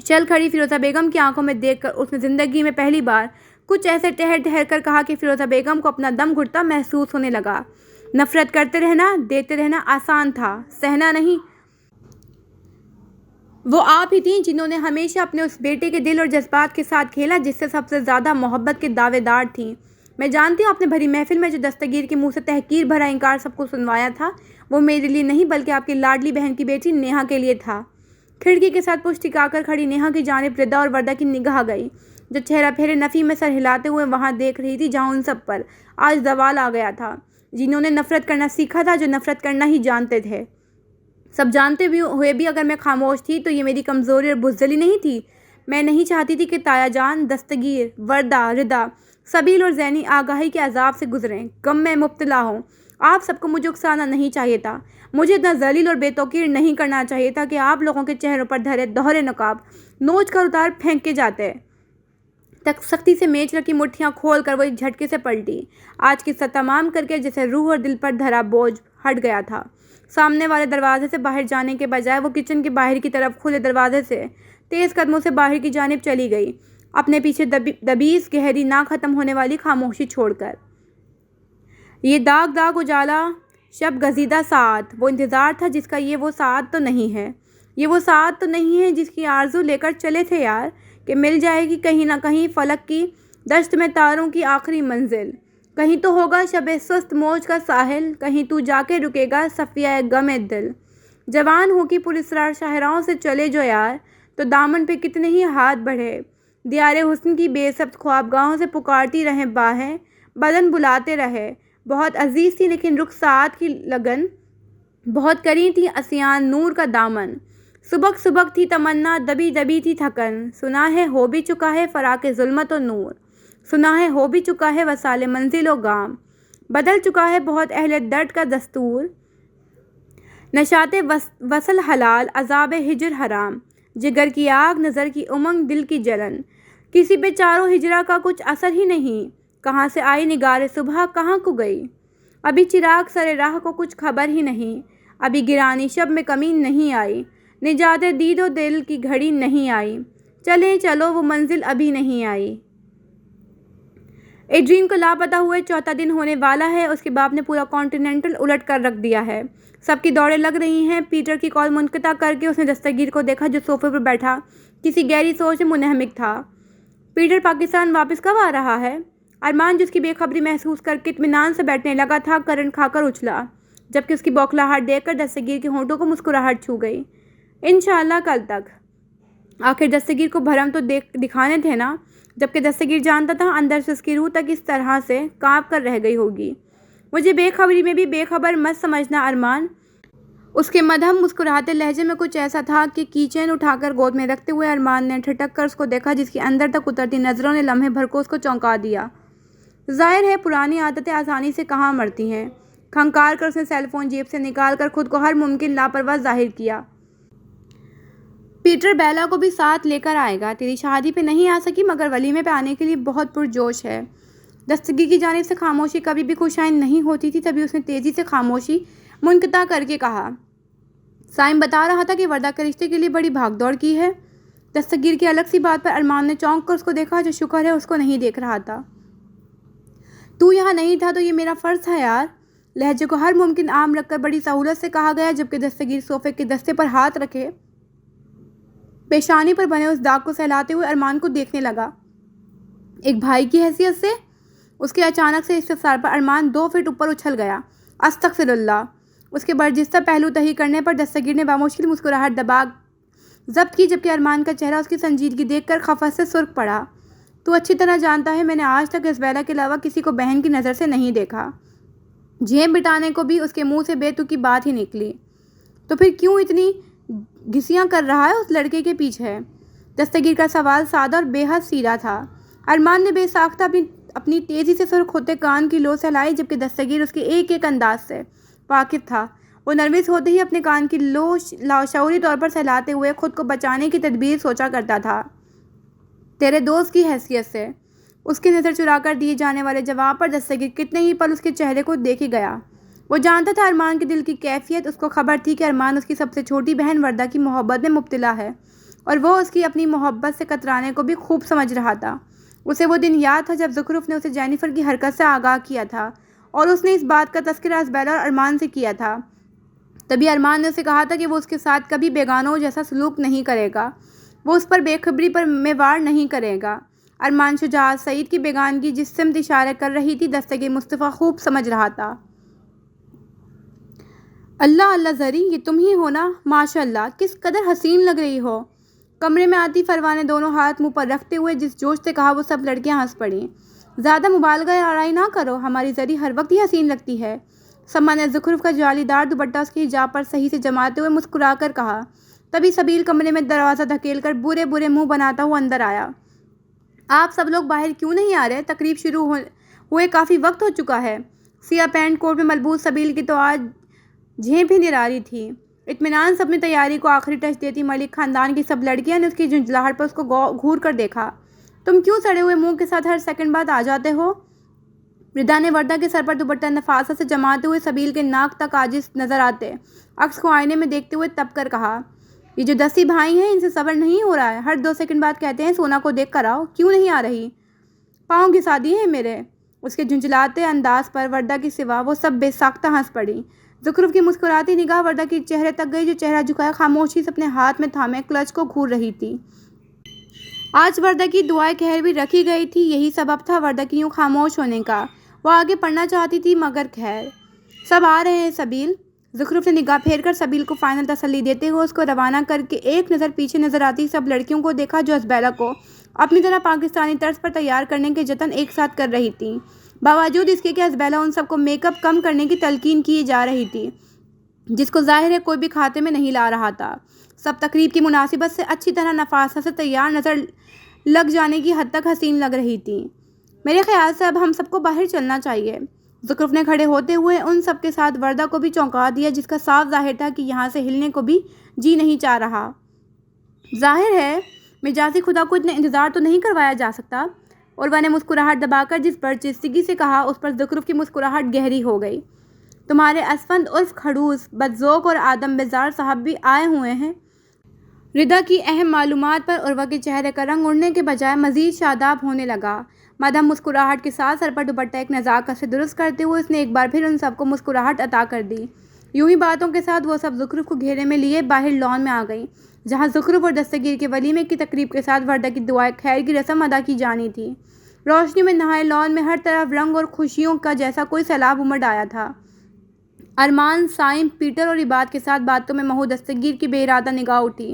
چل کھڑی فیروزہ بیگم کی آنکھوں میں دیکھ کر اس نے زندگی میں پہلی بار کچھ ایسے ٹہر ٹہر کر کہا کہ فیروزہ بیگم کو اپنا دم گھٹتا محسوس ہونے لگا۔ نفرت کرتے رہنا، دیتے رہنا آسان تھا، سہنا نہیں۔ وہ آپ ہی تھیں جنہوں نے ہمیشہ اپنے اس بیٹے کے دل اور جذبات کے ساتھ کھیلا جس سے سب سے زیادہ محبت کے دعوے دار تھیں۔ میں جانتی ہوں آپ نے بھری محفل میں جو دستگیر کے منہ سے تحقیر بھرا انکار سب کو سنوایا تھا، وہ میرے لیے نہیں بلکہ آپ کی لاڈلی بہن کی بیٹی نیہا کے لیے تھا۔ کھڑکی کے ساتھ پشت ٹکا کر کھڑی نیہا کی جانب ردا اور وردہ کی نگاہ گئی، جو چہرہ پھیرے نفی میں سر ہلاتے ہوئے وہاں دیکھ رہی تھی جہاں ان سب پر آج زوال آ گیا تھا، جنہوں نے نفرت کرنا سیکھا تھا، جو نفرت کرنا ہی جانتے تھے۔ سب جانتے ہوئے بھی اگر میں خاموش تھی تو یہ میری کمزوری اور بزدلی نہیں تھی۔ میں نہیں چاہتی تھی کہ تایا جان، دستگیر، وردہ، ردا، سبیل اور ذہنی آگاہی کے عذاب سے گزریں، غم میں مبتلا ہوں۔ آپ سب کو مجھے اکسانا نہیں چاہیے تھا، مجھے اتنا ذلیل اور بے توقیر نہیں کرنا چاہیے تھا کہ آپ لوگوں کے چہروں پر دھرے دوہرے نقاب نوچ کر اتار پھینکے جاتے۔ تک سختی سے میچ رکھی مٹھیاں کھول کر وہ ایک جھٹکے سے پلٹی، آج قصہ تمام کر کے جیسے روح اور دل پر دھرا بوجھ ہٹ گیا تھا۔ سامنے والے دروازے سے باہر جانے کے بجائے وہ کچن کے باہر کی طرف کھلے دروازے سے تیز قدموں سے باہر کی جانب چلی گئی، اپنے پیچھے دبیس گہری نہ ختم ہونے والی خاموشی چھوڑ کر۔ یہ داغ داغ اجالا شب گزیدہ ساعت، وہ انتظار تھا جس کا یہ وہ ساعت تو نہیں ہے، یہ وہ ساعت تو نہیں ہے جس کی آرزو لے کر چلے تھے یار، کہ مل جائے گی کہیں نہ کہیں فلک کی دشت میں تاروں کی آخری منزل، کہیں تو ہوگا شب سست موج کا ساحل، کہیں تو جا کے رکے گا صفیہ غم دل۔ جوان ہو کی پراسرار شاہراہوں سے چلے جو یار، تو دامن پہ کتنے ہی ہاتھ بڑھے، دیار حسن کی بے ثبت خوابگاہوں سے پکارتی رہیں باہیں، بدن بلاتے رہے۔ بہت عزیز تھی لیکن رخ ساعت کی لگن، بہت قریب تھی عصیان نور کا دامن، سبک سبک تھی تمنا، دبی دبی تھی تھکن، سنا ہے ہو بھی چکا ہے فراق ظلمت و نور، سنا ہے ہو بھی چکا ہے وصال منزل و گام، بدل چکا ہے بہت اہل درد کا دستور، نشاط وصل حلال عذاب ہجر حرام، جگر کی آگ نظر کی امنگ دل کی جلن، کسی پہ چاروں ہجرا کا کچھ اثر ہی نہیں، کہاں سے آئی نگار صبح کہاں کو گئی، ابھی چراغ سر راہ کو کچھ خبر ہی نہیں، ابھی گرانی شب میں کمی نہیں آئی، نجات دید و دل کی گھڑی نہیں آئی، چلیں چلو وہ منزل ابھی نہیں آئی۔ ایڈرین کو لاپتہ ہوئے چوتھا دن ہونے والا ہے، اس کے باپ نے پورا کانٹیننٹل الٹ کر رکھ دیا ہے، سب کی دوڑیں لگ رہی ہیں۔ پیٹر کی کال منقطع کر کے اس نے دستگیر کو دیکھا جو صوفے پر بیٹھا کسی گہری سوچ میں منہمک تھا۔ پیٹر پاکستان واپس کب آ رہا ہے؟ ارمان جس کی بے خبری محسوس کر کے اطمینان سے بیٹھنے لگا تھا، کرنٹ کھا کر اچھلا، جبکہ اس کی بوکھلاہٹ دیکھ کر دستگیر کے ہونٹوں کو مسکراہٹ چھو گئی۔ انشاءاللہ کل تک۔ آخر دستگیر کو بھرم تو دکھانے تھے نا، جبکہ دستگیر جانتا تھا اندر سے اس کی روح تک اس طرح سے کانپ کر رہ گئی ہوگی۔ مجھے بے خبری میں بھی بے خبر مت سمجھنا ارمان۔ اس کے مدھم مسکراتے لہجے میں کچھ ایسا تھا کہ کی چین اٹھا کر گود میں رکھتے ہوئے ارمان نے ٹھٹک کر اس کو دیکھا، جس کی اندر تک اترتی نظروں نے لمحے بھر کو اس کو چونکا دیا۔ ظاہر ہے پرانی عادتیں آسانی سے کہاں مرتی ہیں۔ کھنکار کر اس نے سیل فون جیب سے نکال کر خود کو ہر ممکن لاپرواہ ظاہر کیا۔ پیٹر بیلا کو بھی ساتھ لے کر آئے گا، تیری شادی پہ نہیں آ سکی مگر ولیمے پہ آنے کے لیے بہت پرجوش ہے۔ دستگیر کی جانب سے خاموشی کبھی بھی خوشائند نہیں ہوتی تھی، تبھی اس نے تیزی سے خاموشی منقطع کر کے کہا، سائم بتا رہا تھا کہ وردہ کے رشتے کے لیے بڑی بھاگ دوڑ کی ہے۔ دستگیر کی الگ سی بات پر ارمان نے چونک کر اس کو دیکھا، جو شکر ہے اس کو نہیں دیکھ رہا تھا۔ تو یہاں نہیں تھا تو یہ میرا فرض تھا یار، لہجے کو ہر ممکن عام رکھ کر بڑی سہولت سے کہا گیا، جبکہ دستگیر صوفے کے دستے پر ہاتھ رکھے پیشانی پر بنے اس داغ کو سہلاتے ہوئے ارمان کو دیکھنے لگا۔ ایک بھائی کی حیثیت سے؟ اس کے اچانک سے استفسار پر ارمان 2 فٹ اوپر اچھل گیا۔ استغفر اللہ۔ اس کے برجستہ پہلو تہی کرنے پر دستگیر نے بامشکل مسکراہٹ دبا ضبط کی، جبکہ ارمان کا چہرہ اس کی سنجیدگی دیکھ کر خفت سے سرخ پڑا۔ تو اچھی طرح جانتا ہے میں نے آج تک اس بیلا کے علاوہ کسی کو بہن کی نظر سے نہیں دیکھا۔ جھیم بٹانے کو بھی اس کے منہ سے بے تکی بات ہی نکلی۔ تو پھر کیوں اتنی گھسیاں کر رہا ہے اس لڑکے کے پیچھے؟ دستگیر کا سوال سادہ اور بے حد سیدھا تھا۔ ارمان نے بے ساختہ اپنی تیزی سے سرخ ہوتے کان کی لو سہلائی، جبکہ دستگیر اس کے ایک ایک انداز سے واقف تھا۔ وہ نروس ہوتے ہی اپنے کان کی لو لاشعوری طور پر سہلاتے ہوئے خود کو بچانے کی تدبیر سوچا کرتا تھا۔ تیرے دوست کی حیثیت سے اس کی نظر چرا کر دیے جانے والے جواب پر دستگیر کتنے ہی پل اس کے چہرے کو دیکھ گیا۔ وہ جانتا تھا ارمان کے دل کی کیفیت، اس کو خبر تھی کہ ارمان اس کی سب سے چھوٹی بہن وردہ کی محبت میں مبتلا ہے، اور وہ اس کی اپنی محبت سے کترانے کو بھی خوب سمجھ رہا تھا۔ اسے وہ دن یاد تھا جب زخرف نے اسے جینیفر کی حرکت سے آگاہ کیا تھا، اور اس نے اس بات کا تذکرہ ازبیلا اور ارمان سے کیا تھا۔ تبھی ارمان نے اسے کہا تھا کہ وہ اس کے ساتھ کبھی بیگانوں جیسا سلوک نہیں کرے گا، وہ اس پر بے خبری پر میں وار نہیں کرے گا۔ ارمان شجاعت سعید کی بیگانگی جس سمت اشارہ کر رہی تھی، دستگیر مصطفیٰ خوب سمجھ رہا تھا۔ اللہ اللہ زری، یہ تم ہی ہو نا؟ ماشاء اللہ، کس قدر حسین لگ رہی ہو۔ کمرے میں آتی فروا نے دونوں ہاتھ منہ پر رکھتے ہوئے جس جوش سے کہا، وہ سب لڑکیاں ہنس پڑیں۔ زیادہ مبالغہ آرائی نہ کرو، ہماری زری ہر وقت ہی حسین لگتی ہے۔ سما نے زخرف کا جعلی دار دوپٹہ اس کے حجاب پر صحیح سے جماتے ہوئے مسکرا کر کہا۔ تبھی سبیل کمرے میں دروازہ دھکیل کر برے برے منہ بناتا ہوا اندر آیا۔ آپ سب لوگ باہر کیوں نہیں آ رہے؟ تقریب شروع ہوئے کافی وقت ہو چکا ہے۔ سیاہ پینٹ کوٹ میں ملبوس سبیل کی تو آج جھیپ ہی نرالی تھی۔ اطمینان سے اپنی تیاری کو آخری ٹچ دیتی ملک خاندان کی سب لڑکیاں نے اس کی جھنجھلاہٹ پر اس کو گھور کر دیکھا۔ تم کیوں سڑے ہوئے منہ کے ساتھ ہر سیکنڈ بعد آ جاتے ہو؟ ردا نے وردہ کے سر پر دوپٹہ نفاست سے جماتے ہوئے سبیل کے ناک تک عاجز نظر آتے عکس کو آئینے میں دیکھتے ہوئے تب کر کہا۔ یہ جو دسی بھائی ہیں، ان سے صبر نہیں ہو رہا ہے، ہر 2 سیکنڈ بعد کہتے ہیں سونا کو دیکھ کر آؤ، کیوں نہیں آ رہی؟ پاؤں گھسا دیے ہیں میرے؟ اس کے جھنجھلاتے انداز پر وردہ کی سوا وہ سب بے ساختہ ہنس پڑی۔ زخرف کی مسکراتی نگاہ وردہ کے چہرے تک گئی، جو چہرہ جھکائے خاموشی سے اپنے ہاتھ میں تھامے کلچ کو گھور رہی تھی۔ آج وردہ کی دعائے خیر بھی رکھی گئی تھی، یہی سبب تھا وردہ کی یوں خاموش ہونے کا۔ وہ آگے پڑھنا چاہتی تھی مگر خیر۔ سب آ رہے ہیں سبیل؟ زخرف نے نگاہ پھیر کر سبیل کو فائنل تسلی دیتے ہوئے اس کو روانہ کر کے ایک نظر پیچھے نظر آتی سب لڑکیوں کو دیکھا، جو ازبیلا کو اپنی طرح پاکستانی طرز پر تیار کرنے کے جتن ایک ساتھ کر رہی تھیں، باوجود اس کے کہ ازبیلا ان سب کو میک اپ کم کرنے کی تلقین کی جا رہی تھی، جس کو ظاہر ہے کوئی بھی کھاتے میں نہیں لا رہا تھا۔ سب تقریب کی مناسبت سے اچھی طرح نفاست سے تیار نظر لگ جانے کی حد تک حسین لگ رہی تھیں۔ میرے خیال سے اب ہم سب کو باہر چلنا چاہیے۔ زخرف نے کھڑے ہوتے ہوئے ان سب کے ساتھ وردہ کو بھی چونکا دیا، جس کا صاف ظاہر تھا کہ یہاں سے ہلنے کو بھی جی نہیں چاہ رہا۔ ظاہر ہے مجازی خدا کو اتنا انتظار تو نہیں کروایا جا سکتا۔ عروہ نے مسکراہٹ دبا کر جس برچستگی سے کہا، اس پر زخرف کی مسکراہٹ گہری ہو گئی۔ تمہارے اسفند عرف خڑوس بدذوق اور آدم بیزار صاحب بھی آئے ہوئے ہیں۔ ردا کی اہم معلومات پر عروہ کے چہرے کا رنگ اڑنے کے بجائے مزید شاداب ہونے لگا۔ مدھم مسکراہٹ کے ساتھ سر پر دوپٹہ ایک نزاکت سے درست کرتے ہوئے اس نے ایک بار پھر ان سب کو مسکراہٹ عطا کر دی۔ یوں ہی باتوں کے ساتھ وہ سب زخرف کو گھیرے میں لیے باہر لان میں آ گئیں، جہاں زخرف اور دستگیر کے ولیمے کی تقریب کے ساتھ وردہ کی دعائے خیر کی رسم ادا کی جانی تھی۔ روشنی میں نہائے لان میں ہر طرف رنگ اور خوشیوں کا جیسا کوئی سیلاب امڑ آیا تھا۔ ارمان، سائم، پیٹر اور عباد کے ساتھ باتوں میں مہو دستگیر کی بے ارادہ نگاہ اٹھی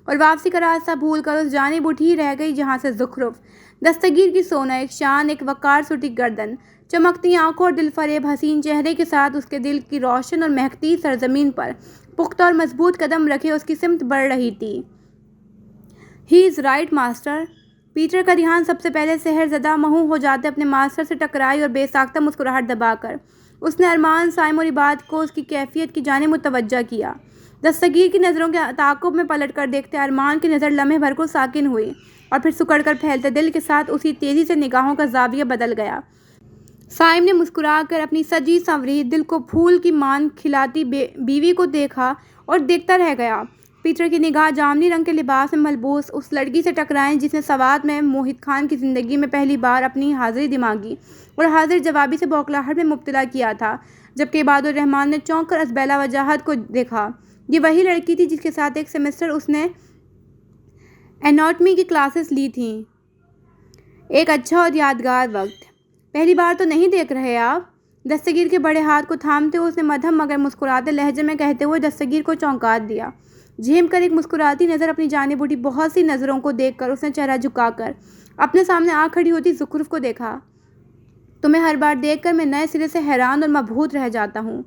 اور واپسی کا راستہ بھول کر اس جانب اٹھی ہی رہ گئی جہاں سے زخرف۔ دستگیر کی سونا ایک شان، ایک وقار سٹی گردن، چمکتی آنکھوں اور دل فریب حسین چہرے کے ساتھ اس کے دل کی روشن اور مہکتی سرزمین پر پختہ اور مضبوط قدم رکھے اس کی سمت بڑھ رہی تھی۔ ہی از رائٹ ماسٹر۔ پیٹر کا دھیان سب سے پہلے سحر زدہ مہو ہو جاتے اپنے ماسٹر سے ٹکرائی اور بے ساختہ مسکراہٹ دبا کر اس نے ارمان، سائم اور عباد کو اس کی کیفیت کی جانب متوجہ کیا۔ دستگیر کی نظروں کے تعاقب میں پلٹ کر دیکھتے ارمان کی نظر لمحے بھر کو ساکن ہوئی اور پھر سکڑ کر پھیلتے دل کے ساتھ اسی تیزی سے نگاہوں کا زاویہ بدل گیا۔ سائم نے مسکرا کر اپنی سجی سنوری، دل کو پھول کی مان کھلاتی بیوی کو دیکھا اور دیکھتا رہ گیا۔ پیٹر کی نگاہ جامنی رنگ کے لباس میں ملبوس اس لڑکی سے ٹکرائیں جس نے سوات میں موہت خان کی زندگی میں پہلی بار اپنی حاضری دماغی اور حاضر جوابی سے بوکھلاہٹ میں مبتلا کیا تھا، جبکہ عباد الرحمان نے چونک کر ازبیلا وجاہت کو دیکھا۔ یہ وہی لڑکی تھی جس کے ساتھ ایک سیمسٹر اس نے ایناٹمی کی کلاسز لی تھیں۔ ایک اچھا اور یادگار وقت۔ پہلی بار تو نہیں دیکھ رہے آپ؟ دستگیر کے بڑے ہاتھ کو تھامتے ہوئے اس نے مدھم مگر مسکراتے لہجے میں کہتے ہوئے دستگیر کو چونکا دیا۔ جھیم کر ایک مسکراتی نظر اپنی جانب اٹھی بہت سی نظروں کو دیکھ کر اس نے چہرہ جھکا کر اپنے سامنے آ کھڑی ہوتی زخرف کو دیکھا۔ تمہیں ہر بار دیکھ کر میں نئے سرے سے حیران اور مبہوت رہ جاتا ہوں۔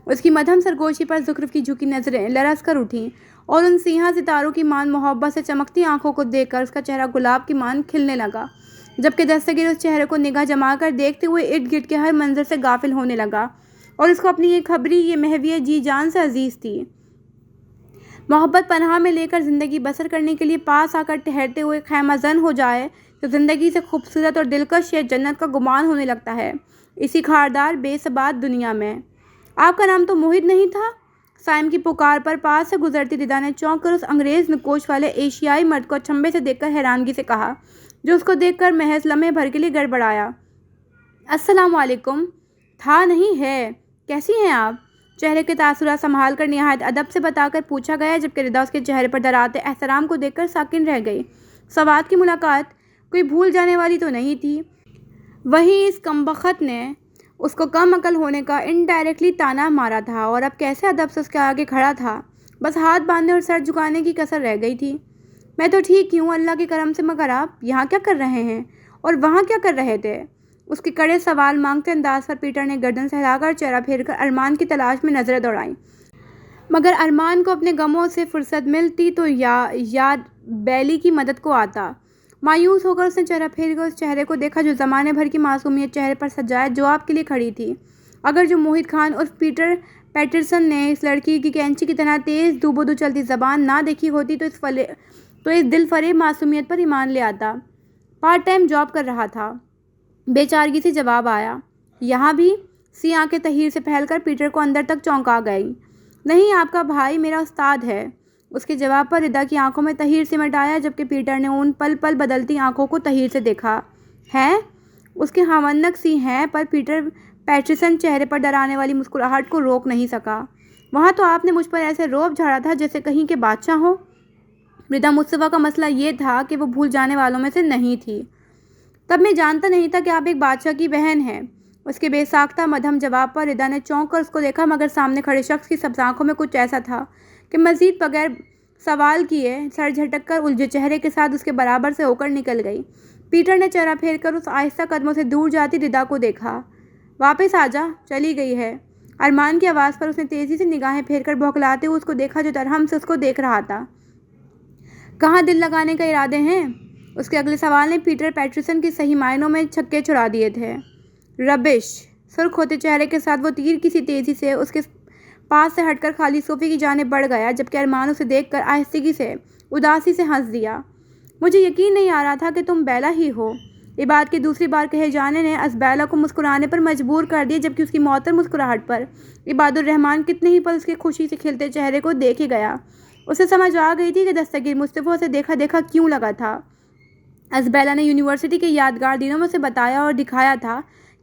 اس کی مدھم سرگوشی پر زخرف کی جھکی نظریں لرز کر اٹھیں اور ان سیاہ ستاروں کی مان محبت سے چمکتی آنکھوں کو دیکھ کر اس کا چہرہ گلاب کی مان کھلنے لگا، جبکہ دستگیر اس چہرے کو نگاہ جما کر دیکھتے ہوئے ارد گرد کے ہر منظر سے غافل ہونے لگا اور اس کو اپنی یہ خبری، یہ محویہ جی جان سے عزیز تھی۔ محبت پناہ میں لے کر زندگی بسر کرنے کے لیے پاس آ کر ٹھہرتے ہوئے خیمہ زن ہو جائے تو زندگی سے خوبصورت اور دلکش یہ جنت کا گمان ہونے لگتا ہے، اسی خاردار بے ثبات دنیا میں۔ آپ کا نام تو موہت نہیں تھا؟ سائم کی پکار پر پاس سے گزرتی ردا نے چونک کر اس انگریز نکوش والے ایشیائی مرد کو اچنبھے سے دیکھ کر حیرانگی سے کہا، جو اس کو دیکھ کر محض لمحے بھر کے لیے گڑبڑایا۔ السلام علیکم۔ تھا نہیں ہے، کیسی ہیں آپ؟ چہرے کے تاثرات سنبھال کر نہایت ادب سے بتا کر پوچھا گیا، جبکہ ردا اس کے چہرے پر ڈراتے احترام کو دیکھ کر ساکن رہ گئی۔ سوات کی ملاقات کوئی بھول جانے والی تو نہیں تھی؟ وہیں اس کمبخت نے اس کو کم عقل ہونے کا انڈائریکٹلی طعنہ مارا تھا اور اب کیسے ادب سے اس کے آگے کھڑا تھا، بس ہاتھ باندھنے اور سر جھکانے کی کسر رہ گئی تھی۔ میں تو ٹھیک ہی ہوں اللہ کے کرم سے، مگر آپ یہاں کیا کر رہے ہیں اور وہاں کیا کر رہے تھے؟ اس کے کڑے سوال مانگتے انداز پر پیٹر نے گردن سہلا کر چہرہ پھیر کر ارمان کی تلاش میں نظریں دوڑائیں، مگر ارمان کو اپنے غموں سے فرصت ملتی تو یاد بیلی کی مدد کو آتا۔ مایوس ہو کر اس نے چہرہ پھیر کر اس چہرے کو دیکھا جو زمانے بھر کی معصومیت چہرے پر سجائے جواب کے لیے کھڑی تھی۔ اگر جو موہت خان عرف پیٹر پیٹرسن نے اس لڑکی کی کینچی کی طرح تیز دو بدو چلتی زبان نہ دیکھی ہوتی تو اس دل فریب معصومیت پر ایمان لے آتا۔ پارٹ ٹائم جاب کر رہا تھا، بے چارگی سے جواب آیا۔ یہاں بھی؟ سی آنکھیں تحیر سے پھیل کر پیٹر کو اندر تک چونکا گئی۔ نہیں، آپ کا بھائی میرا استاد ہے۔ اس کے جواب پر ردا کی آنکھوں میں تحیر سمٹ آیا، جبکہ پیٹر نے ان پل پل بدلتی آنکھوں کو تحیر سے دیکھا۔ ہیں؟ اس کے ہمنک سی ہیں، پر پیٹر پیٹرسن چہرے پر ڈرانے والی مسکراہٹ کو روک نہیں سکا۔ وہاں تو آپ نے مجھ پر ایسے رعب جھاڑا تھا جیسے کہیں کے بادشاہ ہو۔ ردا مصطفیٰ کا مسئلہ یہ تھا کہ وہ بھول جانے والوں میں سے نہیں تھی۔ تب میں جانتا نہیں تھا کہ آپ ایک بادشاہ کی بہن ہیں۔ اس کے بے ساختہ مدھم جواب پر ردا نے چونک کر اس کو دیکھا، مگر سامنے کھڑے شخص کی سبز آنکھوں میں کچھ ایسا تھا کہ مزید بغیر سوال کیے سر جھٹک کر الجھے چہرے کے ساتھ اس کے برابر سے ہو کر نکل گئی۔ پیٹر نے چہرہ پھیر کر اس آہستہ قدموں سے دور جاتی ردا کو دیکھا۔ واپس آ جا، چلی گئی ہے۔ ارمان کی آواز پر اس نے تیزی سے نگاہیں پھیر کر بھوکلاتے ہوئے اس کو دیکھا جو درہم سے اس کو دیکھ رہا تھا۔ کہاں دل لگانے کا ارادے ہیں؟ اس کے اگلے سوال نے پیٹر پیٹرسن کی صحیح معنوں میں چھکے چھڑا دیے تھے۔ ربش! سرخ ہوتے چہرے کے ساتھ وہ تیر کسی تیزی سے اس کے پاس سے ہٹ کر خالی صوفے کی جانب بڑھ گیا، جبکہ ارمان اسے دیکھ کر آہستگی سے اداسی سے ہنس دیا۔ مجھے یقین نہیں آ رہا تھا کہ تم بیلا ہی ہو۔ یہ بات کی دوسری بار کہے جانے نے ازبیلا کو مسکرانے پر مجبور کر دیا، جبکہ اس کی معطر مسکراہٹ پر عباد الرحمن کتنے ہی پل اس کے خوشی سے کھلتے چہرے کو دیکھ ہی گیا۔ اسے سمجھ آ گئی تھی کہ دستگیر مصطفیٰ سے دیکھا دیکھا کیوں لگا تھا۔ ازبیلا نے یونیورسٹی کے یادگار دنوں میں اسے بتایا اور دکھایا تھا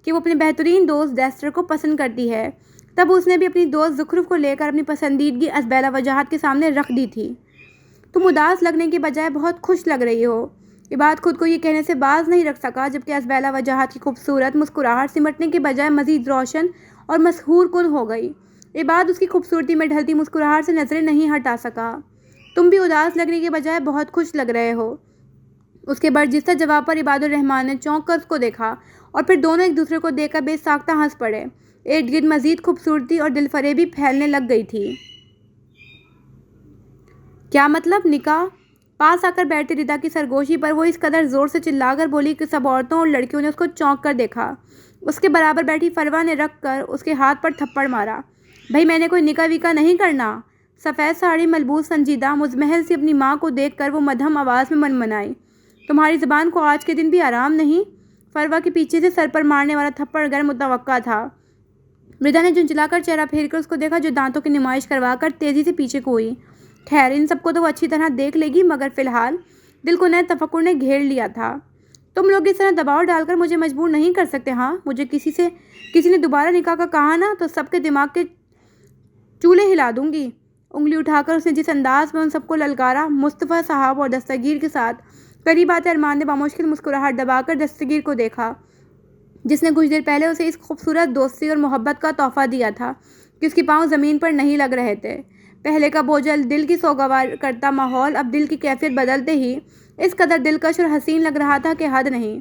کہ وہ اپنے بہترین دوست ڈیسٹر کو پسند کرتی ہے۔ تب اس نے بھی اپنی دوست زخرف کو لے کر اپنی پسندیدگی ازبیلا وجاہت کے سامنے رکھ دی تھی۔ تم اداس لگنے کے بجائے بہت خوش لگ رہی ہو۔ یہ بات خود کو یہ کہنے سے باز نہیں رکھ سکا، جبکہ ازبیلا وجاہت کی خوبصورت مسکراہٹ سمٹنے کے بجائے مزید روشن اور مسحور کن ہو گئی۔ یہ بات اس کی خوبصورتی میں ڈھلتی مسکراہٹ سے نظریں نہیں ہٹا سکا۔ تم بھی اداس لگنے کے بجائے بہت خوش لگ رہے ہو۔ اس کے برجستہ جواب پر عباد الرحمن نے چونک کر اس کو دیکھا اور پھر دونوں ایک دوسرے کو دیکھ کر بے ساختہ ہنس پڑے۔ ارد گرد مزید خوبصورتی اور دل فریبی پھیلنے لگ گئی تھی۔ کیا مطلب؟ نکاح؟ پاس آ کر بیٹھتی ردا کی سرگوشی پر وہ اس قدر زور سے چلا کر بولی کہ سب عورتوں اور لڑکیوں نے اس کو چونک کر دیکھا۔ اس کے برابر بیٹھی فروا نے رکھ کر اس کے ہاتھ پر تھپڑ مارا۔ بھئی میں نے کوئی نکاح وکاح نہیں کرنا۔ سفید ساڑی ملبوس سنجیدہ مزمحل سی اپنی ماں کو دیکھ کر وہ مدھم آواز میں منمنائی۔ تمہاری زبان کو آج کے دن بھی آرام نہیں؟ فروا کے پیچھے سے سر پر مارنے والا تھپڑ غیر متوقع تھا۔ ردا نے جھنجھلا کر چہرہ پھیر کر اس کو دیکھا جو دانتوں کی نمائش کروا کر تیزی سے پیچھے کو ہوئی۔ خیر، ان سب کو تو وہ اچھی طرح دیکھ لے گی، مگر فی الحال دل کو نئے تفکر نے گھیر لیا تھا۔ تم لوگ اس طرح دباؤ ڈال کر مجھے مجبور نہیں کر سکتے۔ ہاں، مجھے کسی نے دوبارہ نکاح کا کہا نا تو سب کے دماغ کے چولہے ہلا دوں گی۔ انگلی اٹھا کر اس نے جس انداز میں ان سب کو للکارا، مصطفیٰ صاحب اور دستگیر کے ساتھ قریب آتے ارمان نے بامشکل مسکراہٹ دبا کر دستگیر کو دیکھا، جس نے کچھ دیر پہلے اسے اس خوبصورت دوستی اور محبت کا تحفہ دیا تھا کہ اس کے پاؤں زمین پر نہیں لگ رہے تھے۔ پہلے کا بوجھل دل کی سوگوار کرتا ماحول اب دل کی کیفیت بدلتے ہی اس قدر دلکش اور حسین لگ رہا تھا کہ حد نہیں۔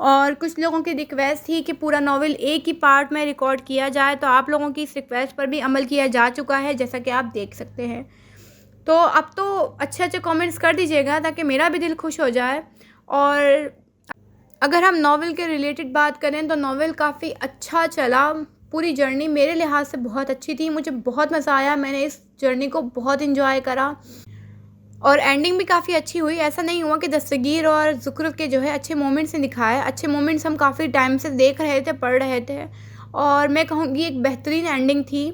اور کچھ لوگوں کی ریکویسٹ تھی کہ پورا ناول ایک ہی پارٹ میں ریکارڈ کیا جائے، تو آپ لوگوں کی اس ریکویسٹ پر بھی عمل کیا جا چکا ہے، جیسا کہ آپ دیکھ سکتے ہیں۔ تو اب تو اچھے اچھے کامنٹس کر دیجیے گا تاکہ میرا بھی دل خوش ہو جائے۔ اور اگر ہم ناول کے ریلیٹڈ بات کریں تو ناول کافی اچھا چلا، پوری جرنی میرے لحاظ سے بہت اچھی تھی، مجھے بہت مزہ آیا، میں نے اس جرنی کو بہت انجوائے کرا، اور اینڈنگ بھی کافی اچھی ہوئی۔ ایسا نہیں ہوا کہ دستگیر اور زخرف کے جو ہے اچھے مومنٹس نے دکھائے، اچھے مومنٹس ہم کافی ٹائم سے دیکھ رہے تھے، پڑھ رہے تھے، اور میں کہوں گی ایک بہترین اینڈنگ تھی۔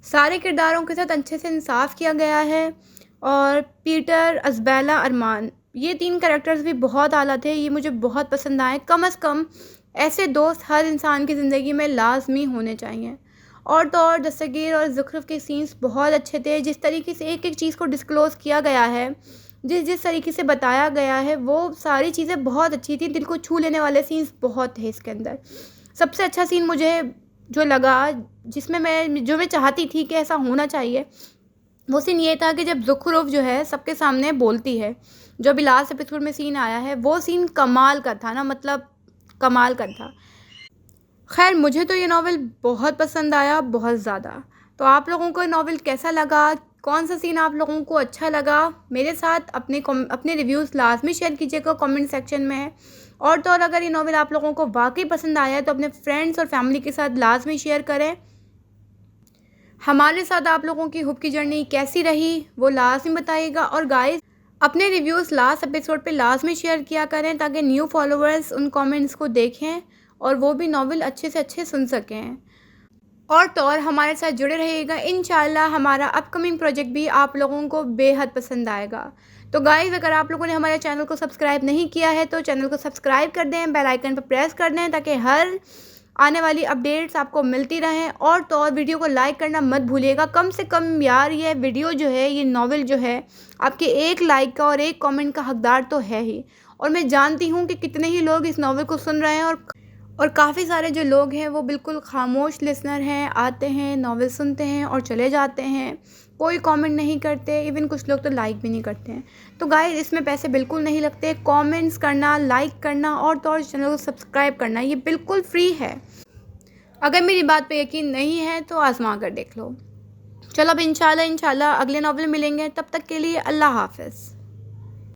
سارے کرداروں کے ساتھ اچھے سے انصاف کیا گیا ہے، اور پیٹر، ازبیلا، ارمان، یہ 3 کریکٹرز بھی بہت اعلیٰ تھے، یہ مجھے بہت پسند آئے۔ کم از کم ایسے دوست ہر انسان کی زندگی میں لازمی ہونے چاہیے۔ اور تو اور دستگیر اور زخرف کے سینس بہت اچھے تھے، جس طریقے سے ایک ایک چیز کو ڈسکلوز کیا گیا ہے، جس طریقے سے بتایا گیا ہے، وہ ساری چیزیں بہت اچھی تھیں، دل کو چھو لینے والے سینس بہت تھے اس کے اندر۔ سب سے اچھا سین مجھے جو لگا، جس میں میں چاہتی تھی کہ ایسا ہونا چاہیے، وہ سین یہ تھا کہ جب زخرف جو ہے سب کے سامنے بولتی ہے، جو ابھی لاسٹ ایپیسوڈ میں سین آیا ہے، وہ سین کمال کا تھا نا، مطلب کمال کا تھا۔ خیر، مجھے تو یہ ناول بہت پسند آیا، بہت زیادہ۔ تو آپ لوگوں کو یہ ناول کیسا لگا؟ کون سا سین آپ لوگوں کو اچھا لگا؟ میرے ساتھ اپنے ریویوز لازمی شیئر کیجیے گا کامنٹ سیکشن میں۔ اور تو اور اگر یہ ناول آپ لوگوں کو واقعی پسند آیا ہے تو اپنے فرینڈس اور فیملی کے ساتھ لازمی شیئر کریں۔ ہمارے ساتھ آپ لوگوں کی حب کی جرنی کیسی رہی وہ لازمی بتائیے گا، اور گائز اپنے ریویوز لاسٹ ایپیسوڈ پہ لازمی شیئر کیا کریں تاکہ نیو فالوورز ان کامنٹس کو دیکھیں اور وہ بھی ناول اچھے سے اچھے سن سکیں۔ اور تو اور ہمارے ساتھ جڑے رہیے گا، انشاءاللہ ہمارا اپ کمنگ پروجیکٹ بھی آپ لوگوں کو بے حد پسند آئے گا۔ تو گائز اگر آپ لوگوں نے ہمارے چینل کو سبسکرائب نہیں کیا ہے تو چینل کو سبسکرائب کر دیں، بیل آئیکن پر پریس کر دیں تاکہ ہر آنے والی اپڈیٹس آپ کو ملتی رہیں۔ اور تو اور ویڈیو کو لائک کرنا مت بھولیے گا، کم سے کم یار یہ ویڈیو جو ہے، یہ ناول جو ہے، آپ کے ایک لائک کا اور ایک کامنٹ کا حقدار تو ہے ہی۔ اور میں جانتی ہوں کہ کتنے ہی لوگ اس ناول کو سن رہے ہیں، اور کافی سارے جو لوگ ہیں وہ بالکل خاموش لسنر ہیں، آتے ہیں، ناول سنتے ہیں اور چلے جاتے ہیں، کوئی کامنٹ نہیں کرتے، ایون کچھ لوگ تو لائک بھی نہیں کرتے ہیں۔ تو گائز اس میں پیسے بالکل نہیں لگتے، کامنٹس کرنا، لائک کرنا اور تو اور چینل کو سبسکرائب کرنا یہ بالکل فری ہے۔ اگر میری بات پہ یقین نہیں ہے تو آزما کر دیکھ لو۔ چلو اب انشاءاللہ اگلے ناول ملیں گے، تب تک کے لیے اللہ حافظ۔